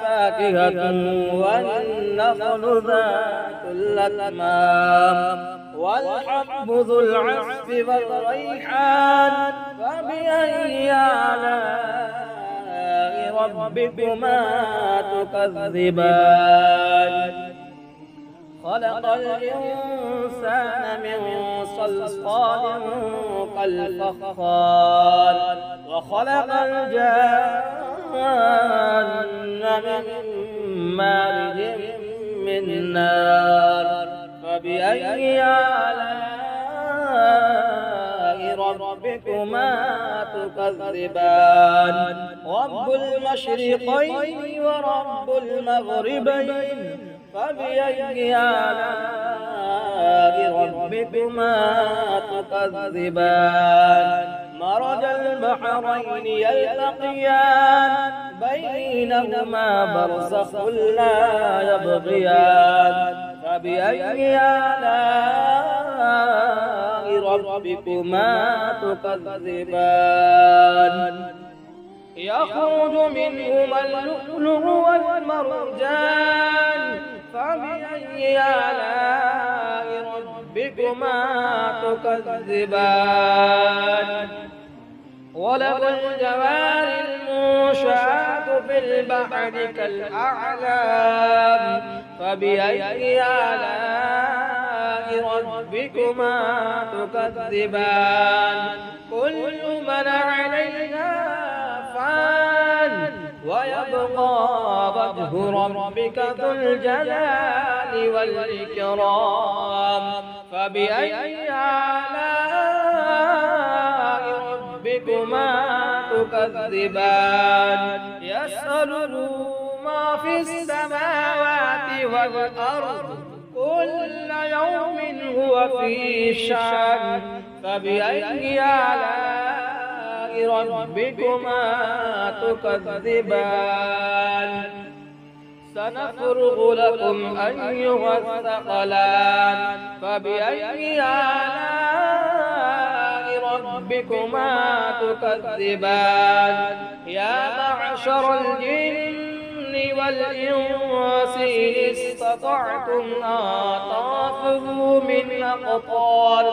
فاكهة والنخل ذات الأكمام والحب ذو العصف والريحان فبأي آلاء ربكما تكذبان خلق الإنسان من صلصال كالفخار وخلق الجان من مارج من نار فبأي آلاء ربكما تكذبان رب المشرقين ورب المغربين فبأي آلاء ربكما تكذبان مرج البحرين يلتقيان بينهما برزخ لا يبغيان فبأي آلاء ربكما تكذبان يخرج منهما اللؤلؤ والمرجان فبأي آلاء ربكما تكذبان وله الجوار المنشآت في البحر كالأعلام فبأي آلاء ربكما تكذبان كل من عليها فان ويبقى وجه ربك ذو الجلال والإكرام فبأي آلاء ربكما تكذبان يسأله ما في السماوات والأرض كل يوم هو في شأن فبأي آلاء ربكما تكذبان سنفرغ لكم أيها الثقلان فبأي آلاء ربكما تكذبان يا معشر الجن والإنس إن استطعتم أن تنفذوا من أقطار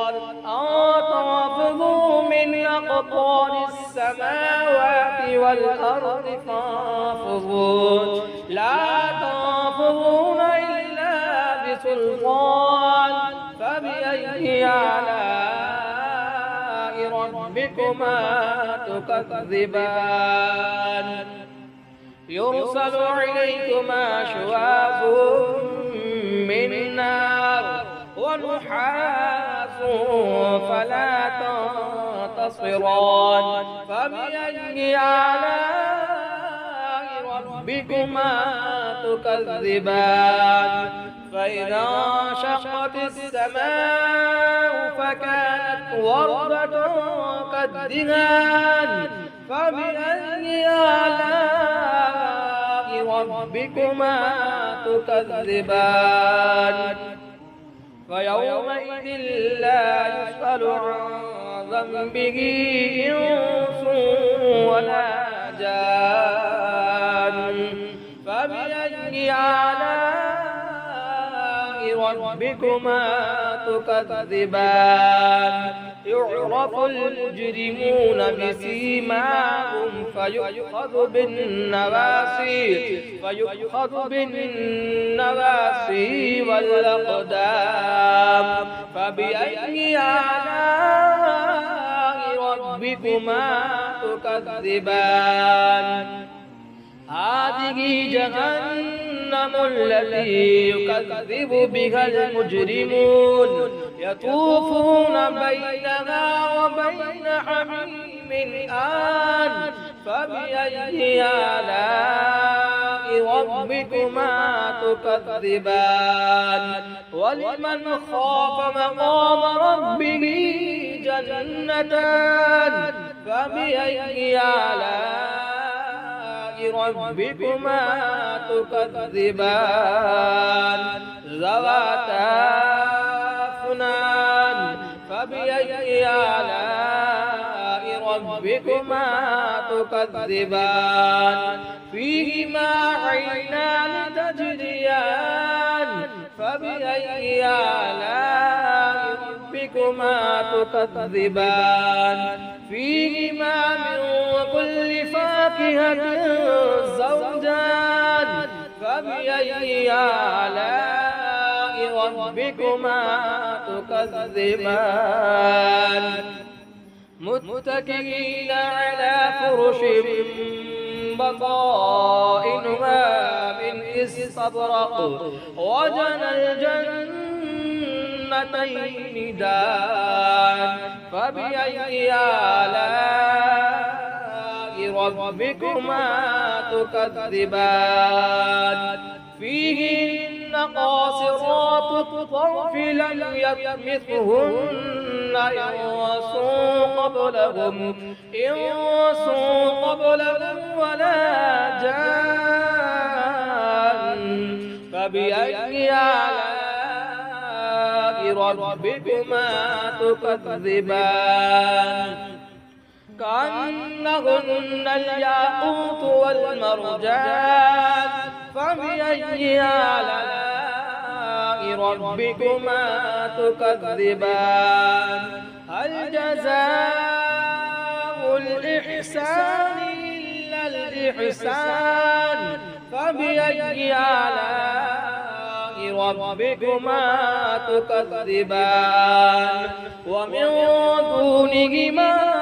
السماوات والأرض فانفذوا لا تنفذون إلا بسلطان فبأي آلاء ربكما تكذبان يرسل عليكما شواظ من نار ونحاس فلا تنتصران فبأي آلاء ربكما تكذبان فإذا انشقت السماء فكانت وردة كالدهان فبأي آلاء ربكما تكذبان فيومئذ لا يسأل عن ذنبه إنس ولا جان فبأي آلاء ربكما تكذبان يعرف المجرمون بسيماهم فيؤخذ بالنواسي والأقدام فبأي آلاء ربكما تكذبان هذه جهنم التي يكذب بها المجرمون يطوفون بينها وبين حميم آن فبأي آلاء ربكما تكذبان ولمن خاف مقام ربه جنتان فبأي آلاء ربكما تكذبان ذواتا أفنان فبأي آلاء ربكما تكذبان فيهما عينان تجريان فبأي آلاء ربكما تكذبان فيهما من كل فاكهة زوجان فبأي آلاء ربكما تكذبان متكئين على فرش بطائنها من استبرق وجنى الجنتين دان فبأي آلاء ربكما تكذبان فيهن قاصرات الطرف لم يطمثهن إنس قبلهم ولا جان فبأي آلاء ربكما تكذبان كأنهن الياقوت والمرجان فبأي آلاء ربكما تكذبان هل جزاء الإحسان إلا الإحسان فبأي آلاء ربكما تكذبان ومن دونهما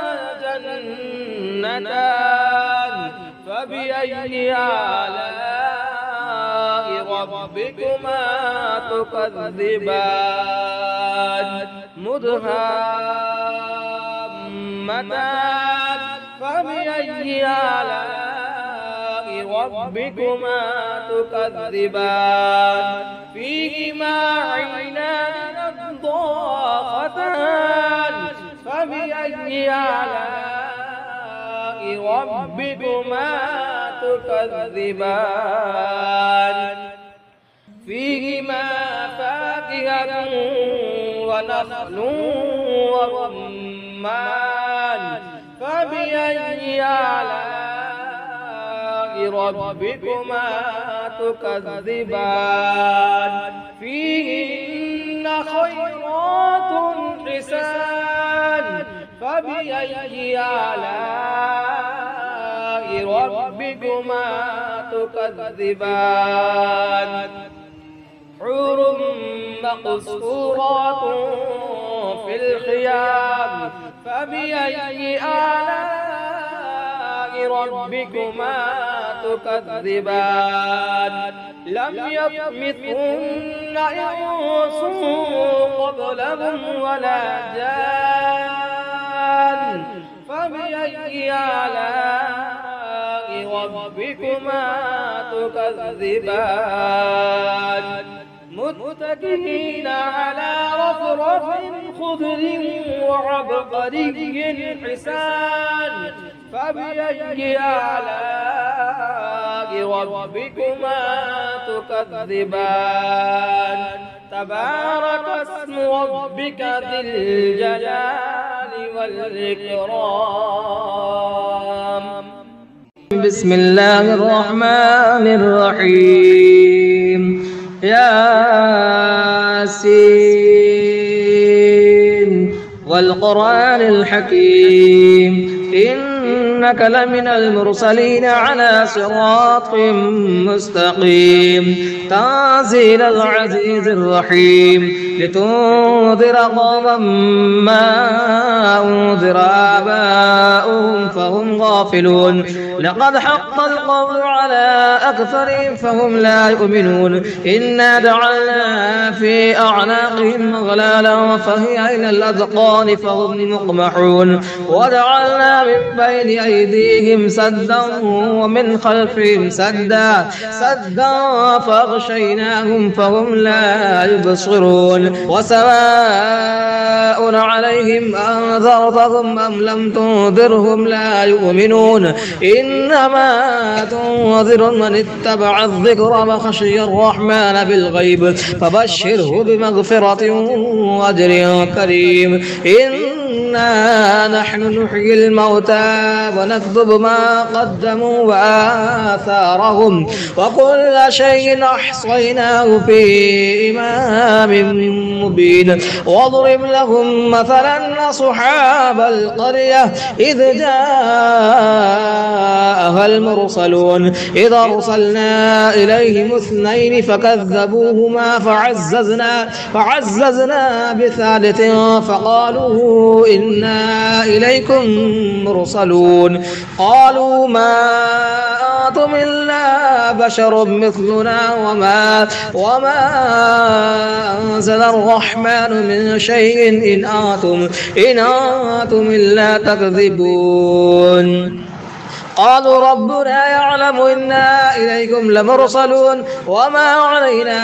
جنتان فبأي آلاء ربكما تكذبان مدهامتان فبأي آلاء ربكما تكذبان فيهما عينان نضاختان فبأي آلاء ربكما تكذبان فيهما فاكهة ونخل ورمان فبأي آلاء ربكما تكذبان فيهن خيرات حسان فبأي آلاء ربكما تكذبان حور مقصورات في الخيام فبأي آلاء ربكما تكذبان لم يطمثهن إنس قبلهم ولا جان فبأي آلاء ربكما تكذبان متكئين على رفرف خضر وعبقري حسان فبأي آلاء ربكما تكذبان تبارك اسم ربك ذي الجلال والإكرام بسم الله الرحمن الرحيم ياسين والقرآن الحكيم إنك لمن المرسلين على صراط مستقيم تنزيل العزيز الرحيم لتنذر قوما ما أنذر آباؤهم فهم غافلون لقد حق القول على أكثرهم فهم لا يؤمنون إنا جعلنا في أعناقهم أغلالا فهي إلى الأذقان فهم مقمحون وجعلنا من بين أيديهم سدا ومن خلفهم سدا فأغشيناهم فهم لا يبصرون وسواء عليهم أنذرتهم أم لم تنذرهم لا يؤمنون إنما تنذر من اتبع الذكر وخشي الرحمن بالغيب فبشره بمغفرة وأجر كريم إنا نحن نحيي الموتى ونكتب ما قدموا وآثارهم وكل شيء أحصيناه في إمام مبين واضرب لهم مثلا أصحاب القرية إذ جاءها المرسلون إذ أرسلنا إليهم اثنين فكذبوهما فعززنا بثالث فقالوا إنا إليكم مرسلون قالوا ما أنتم إلا بشر مثلنا وما أنزل الرحمن من شيء إن أنتم إلا تكذبون قالوا ربنا يعلم إنا إليكم لمرسلون وما علينا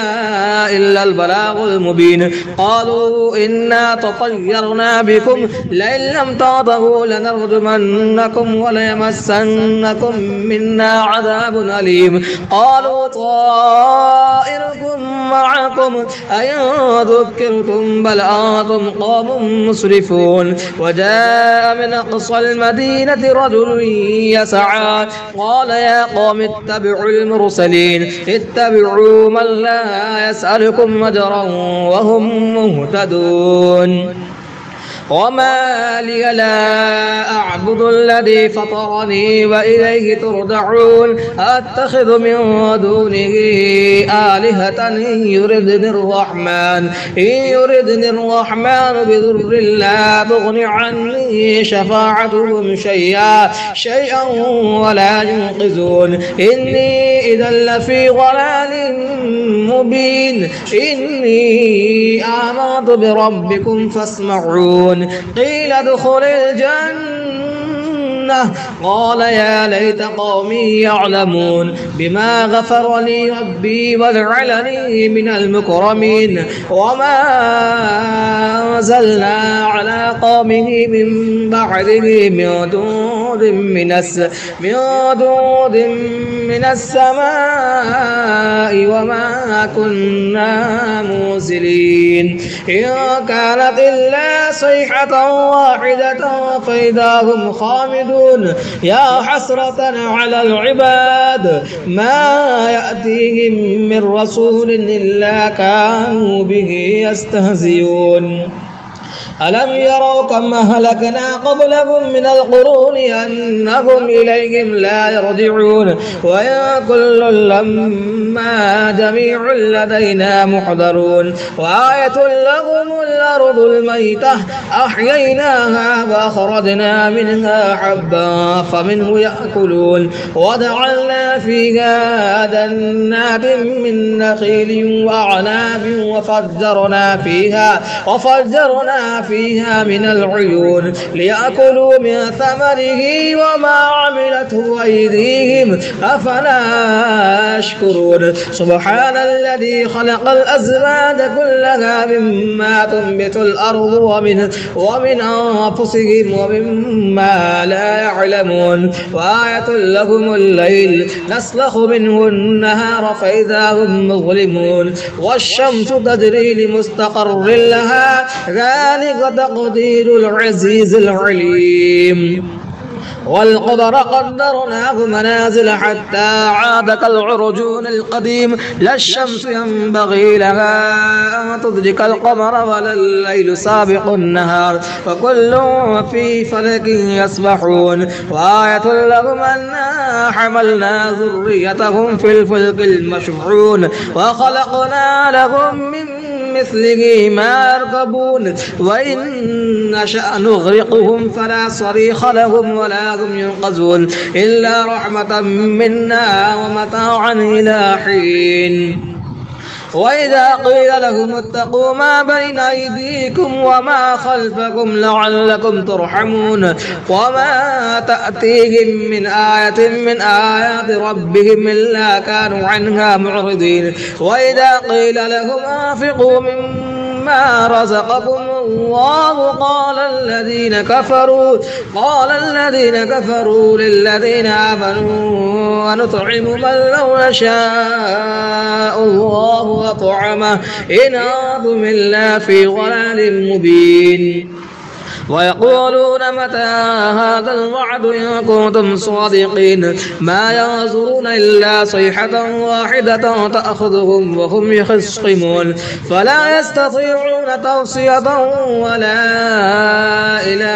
إلا البلاغ المبين قالوا إنا تطيرنا بكم لئن لم تنتهوا لنرجمنكم وليمسنكم منا عذاب أليم قالوا طائركم معكم أئن ذكرتم بل أنتم قوم مسرفون وجاء من أقصى المدينة رجل يسعى قال يا قوم اتبعوا المرسلين اتبعوا من لا يسألكم أجرا وهم مهتدون وما لي لا أعبد الذي فطرني وإليه ترجعون أتخذ من دونه آلهة إن يردني الرحمن بضر لا تغن عني شفاعتهم شيئا ولا ينقذون إني إذا لفي ضلال مبين إني آمنت بربكم فاسمعون قيل ادخل الجنة قال يا ليت قومي يعلمون بما غفر لي ربي وجعلني من المكرمين وما أنزلنا على قومه من بعده من دود من السماء وما كنا منزلين إن كانت إلا صيحة واحدة فإذا هم خامدون يا حسرة على العباد ما يأتيهم من رسول إلا كانوا به يستهزئون ألم يروا كم أهلكنا قبلهم من القرون أنهم إليهم لا يرجعون وإن كل لما جميع لدينا محضرون وآية لهم الأرض الميتة أحييناها وأخرجنا منها حبا فمنه يأكلون وجعلنا فيها جنات من نخيل وأعناب وفجرنا فيها من العيون ليأكلوا من ثمره وما عملته أيديهم أفلا يشكرون سبحان الذي خلق الأزواج كلها مما تنبت الأرض ومن أنفسهم ومما لا يعلمون وآية لهم الليل نسلخ منه النهار فإذا هم مظلمون والشمس تجري لمستقر لها ذلك تقدير العزيز العليم والقمر قدرناه منازل حتى عاد كالعرجون القديم لا الشمس ينبغي لها أن تدرك القمر ولا الليل سابق النهار وكل في فلك يسبحون وآية لهم أنا حملنا ذريتهم في الفلك المشحون وخلقنا لهم من مثله ما يركبون وإن نشأ نغرقهم فلا صريخ لهم ولا هم ينقذون إلا رحمة منا ومتاعا إلى حين وإذا قيل لهم اتقوا ما بين أيديكم وما خلفكم لعلكم ترحمون وما تأتيهم من آية من آيات ربهم إلا كانوا عنها معرضين وإذا قيل لهم أنفقوا مما رزقكم الله قال الذين كفروا للذين آمنوا ونطعم من لو يشاء الله أطعمه إن أنتم إلا في ضلال مبين ويقولون متى هذا الوعد إن كنتم صادقين ما ينظرون إلا صيحة واحدة تأخذهم وهم يخصمون فلا يستطيعون توصية ولا إلى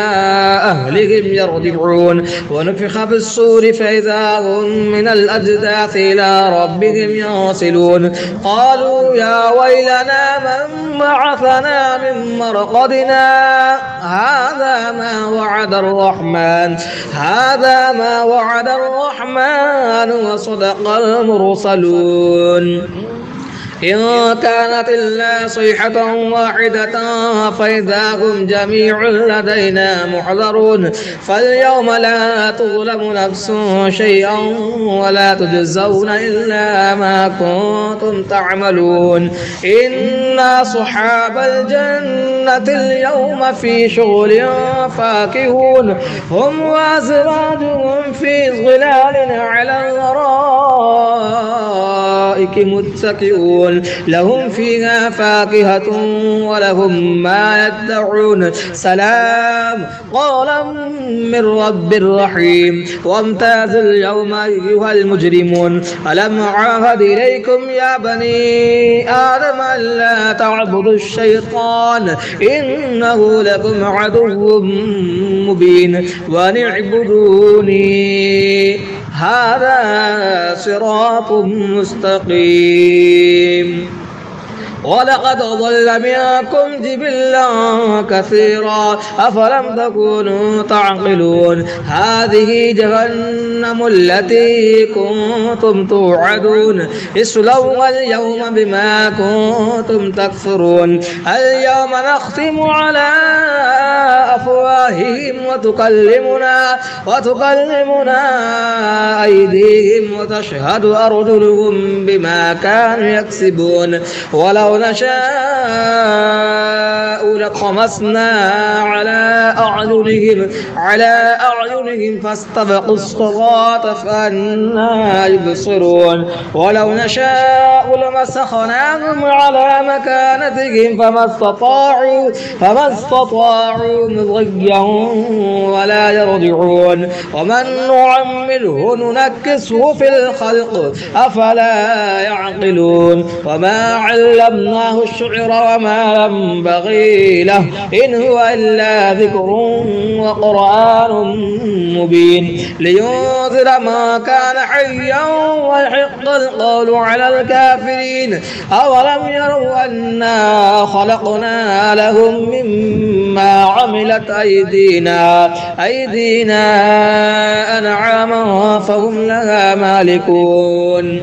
أهلهم يرجعون ونفخ بالصور فإذا هم من الأجداث إلى ربهم ينسلون قالوا يا ويلنا من بعثنا من مرقدنا هذا ما وعد الرحمن وصدق المرسلون إن كانت إلا صيحة واحدة فإذا هم جميع لدينا محضرون فاليوم لا تظلم نفس شيئا ولا تجزون إلا ما كنتم تعملون إن أصحاب الجنة اليوم في شغل فاكهون هم وأزواجهم في ظلال على الأرائك متكئون لهم فيها فاكهة ولهم ما يدعون سلام قولا من رب رحيم وامتاز اليوم أيها المجرمون ألم أعاهد إليكم يا بني آدم ألا تعبدوا الشيطان إنه لكم عدو مبين وأن اعبدوني هذا صراط مستقيم ولقد ضل منكم جبلا كثيرا أفلم تكونوا تعقلون هذه جهنم التي كنتم توعدون اصلوها اليوم بما كنتم تكفرون اليوم نختم على أفواههم وتكلمنا أيديهم وتشهد أرجلهم بما كانوا يكسبون ولو نشاء لطمسنا على أعينهم فاستبقوا الصراط فأنى يبصرون ولو نشاء لمسخناهم على مكانتهم فما استطاعوا مضيا ولا يرجعون ومن نعمله ننكسه في الخلق أفلا يعقلون وما علمناه الشعر وما ينبغي له إن هو إلا ذكر وقرآن مبين لينذر ما كان حيا ويحق القول على الكافرين أولم يروا أنا خلقنا لهم مما عملت أيدينا أنعاما فهم لها مالكون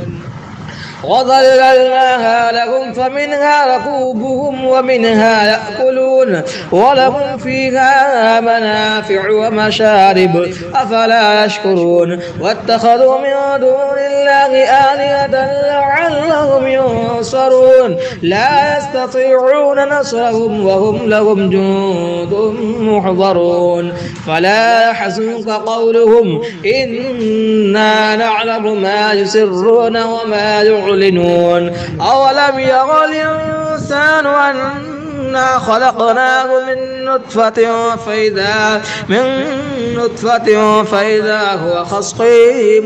وظللناها لهم فمنها ركوبهم ومنها يأكلون ولهم فيها منافع ومشارب أفلا يشكرون واتخذوا من دون الله آلهة لعلهم ينصرون لا يستطيعون نصرهم وهم لهم جند محضرون فلا يحزنك قولهم إنا نعلم ما يسرون وما يعلنون أولم يرى الإنسان أنا خلقناه من نطفة فإذا هو خصيم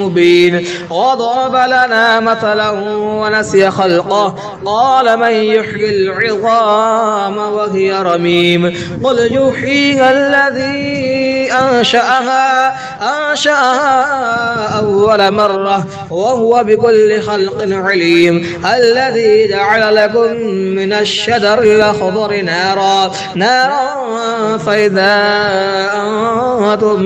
مبين وضرب لنا مثلا ونسي خلقه قال من يحيي العظام وهي رميم قل يحييها الذي أنشأها أول مرة وهو بكل خلق عليم الذي جعل لكم من الشجر الأخضر نارا فإذا أنتم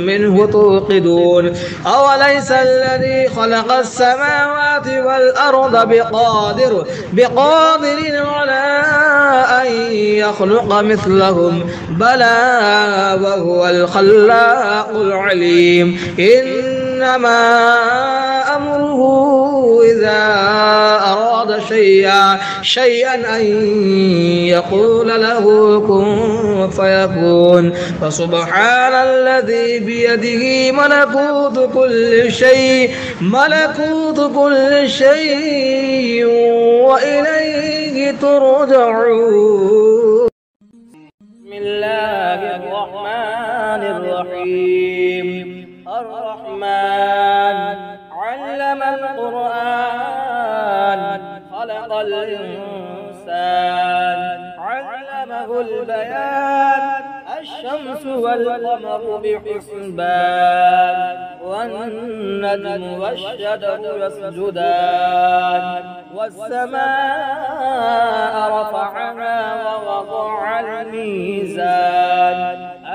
منه توقدون أوليس الذي خلق السماوات والأرض بقادر على أن يخلق مثلهم بلى وهو الخلاق العليم إنما أمره إذا أراد شيئا أن يقول له كن فيكون فسبحان الذي بيده ملكوت كل شيء وإليه ترجعون بسم الله الرحمن الرحيم الرحمن علم القرآن خلق الإنسان علمه البيان الشمس والقمر بحسبان والنجم والشجر يسجدان والسماء رفعها ووضع الميزان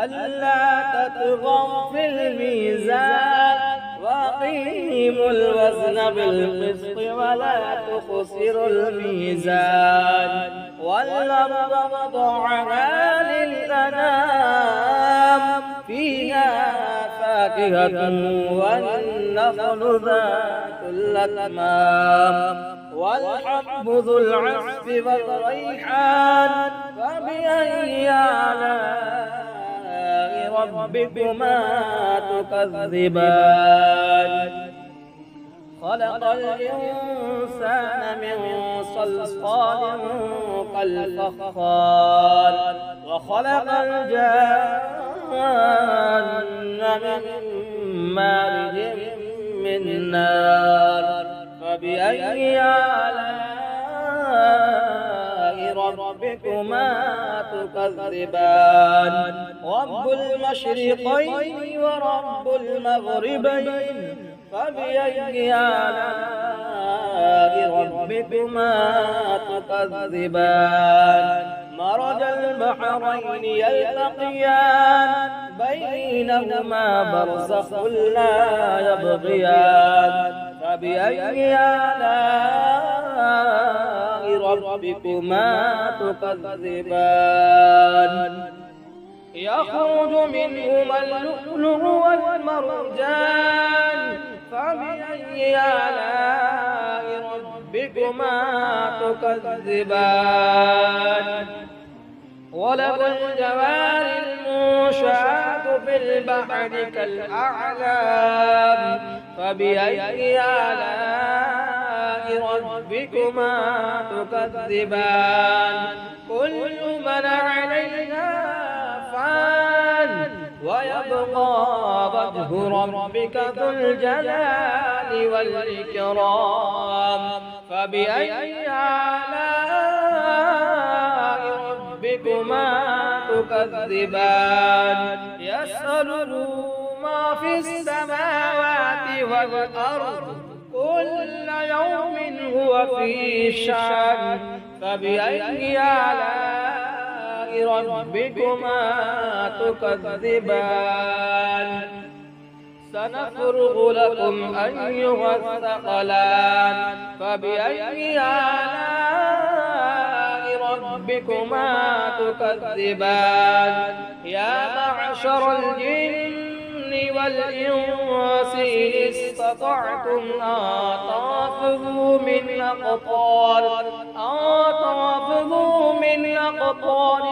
ألا تطغوا في الميزان وأقيموا وأقيموا الوزن بالقسط ولا تخسروا الميزان والأرض وضعها للأنام فيها فاكهة والنخل ذات الأكمام والحب ذو العصف والريحان فبأي آلاء ربكما تكذبان خلق الإنسان من صلصال كالفخار وخلق الجان من مارج من نار فبأي آلاء ربكما تكذبان رب المشرقين ورب المغربين فبأي آلاء ربكما تكذبان مرج البحرين يلتقيان بينهما برزخ لا يبغيان فبأي آلاء ربكما تكذبان يخرج منهما اللؤلؤ والمرجان فبأي آلاء ربكما تكذبان وله الجوار المنشآت في البحر كالأعلام فبأي آلاء ربكما تكذبان كل من عليها فان ويبقى وجه ربك ذو الجلال والإكرام فبأي آلاء ربكما تكذبان يسأله ما في السماوات والأرض كل يوم هو في شأن فبأي آلاء ربكما تكذبان سنفرغ لكم أيها الثقلان فبأي آلاء ربكما تكذبان يا معشر الجن والإنس إن استطعتم أن تنفذوا من أقطار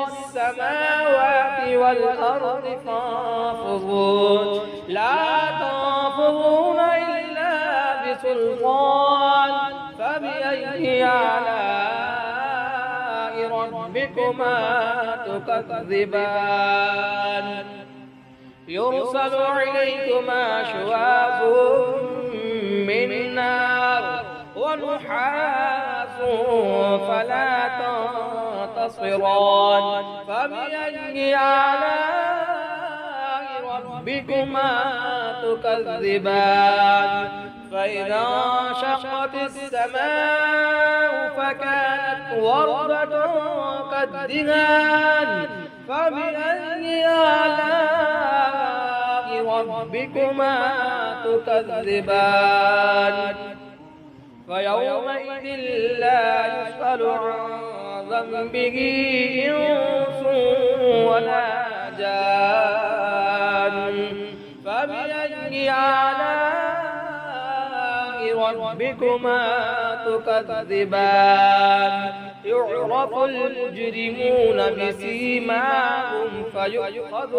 السماوات والأرض فانفذوا لا تنفذون إلا بسلطان فبأي آلاء ربكما تكذبان يرسل عليكما شواظ من نار ونحاس فلا تنتصران فبأي آلاء ربكما تكذبان فإذا انشقت السماء فكانت وردة كالدهان فبأي آلاء ربكما تكذبان فيومئذ لا يسأل عن ذنبه إنس ولا جان فبأي آلاء ربكما تكذبان يعرف المجرمون بسيماهم فيؤخذ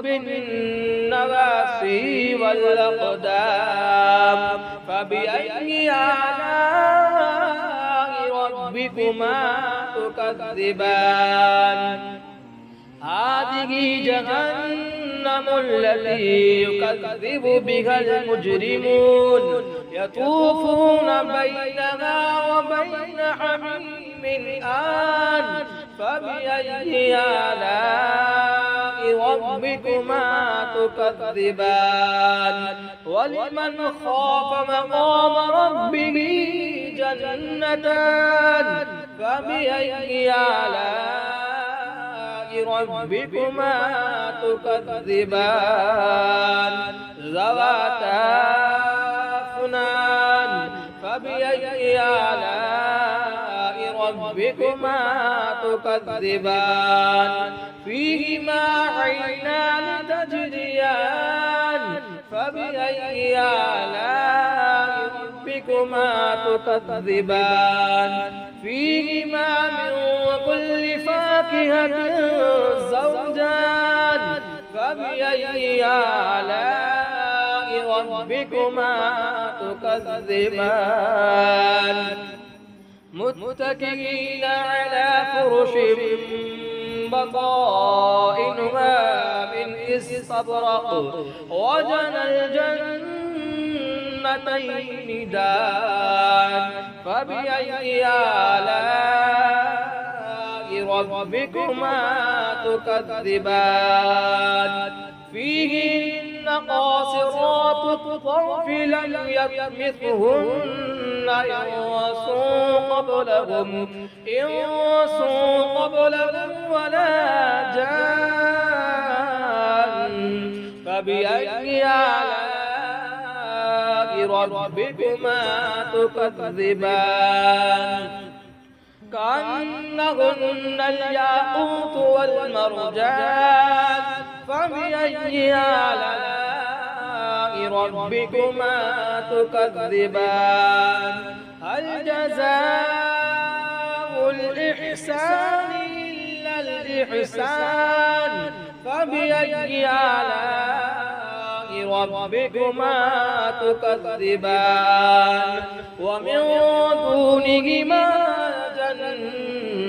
بالنواسي والأقدام فبأي آلاء ربكما تكذبان هذه جهنم التي يكذب بها المجرمون يطوفون بينها وبين حميم آن فبأي آلاء ربكما تكذبان ولمن خاف مقام ربه جنتان فبأي آلاء ربكما تكذبان ذواتا أفنان فبأي آلاء ربكما تكذبان فيهما عينان تجريان فبأي آلاء ربكما تكذبان فيهما من كل فاكهة زوجان فبأي آلاء ربكما تكذبان متكئين على فرش بطائنها من استبرق وجنى الجنتين دان فبأي آلاء ربكما تكذبان فيهن قاصرات الطرف لم يطمثهن إنس قبلهم ولا جان فبأي آلاء ربكما تكذبان كأنهن الياقوت والمرجان فبأي آلاء ربكما تكذبان هل جزاء الإحسان إلا الإحسان فبأي آلاء ربكما تكذبان ومن دونهما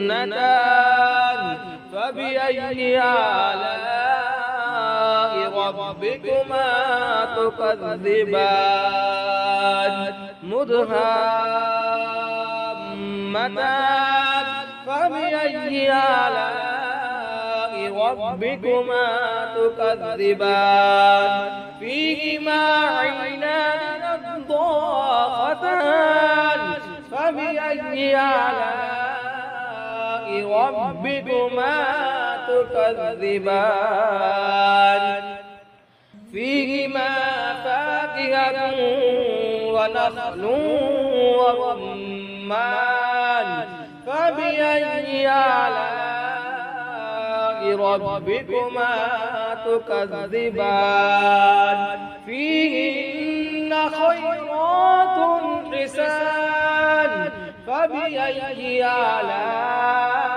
جنتان فبأي آلاء ربكما تكذبان مدهامتان فبأي آلاء ربكما تكذبان فيهما عينان نضاختان فبأي آلاء ربكما تكذبان فيهما فاكهة ونخل ورمان فبأي آلاء ربكما تكذبان فيهن خيرات حسان فبأي آلاء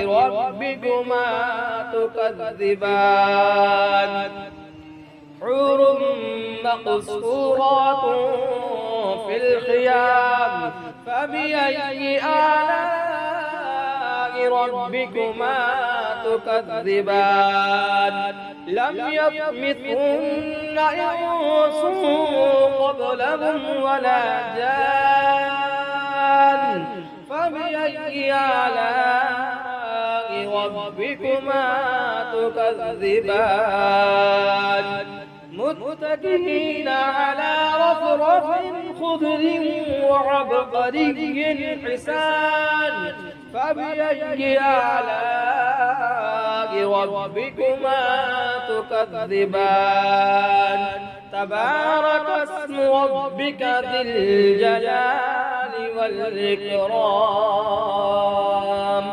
ربكما تكذبان حور مقصورات في الخيام فبأي آلاء ربكما تكذبان لم يطمثهن إنس قبلهم ولا جان فبأي آلاء ربكما تكذبان متكئين على رفرف خضر وعبقري حسان فبأي آلاء ربكما تكذبان تبارك اسم ربك ذي الجلال والإكرام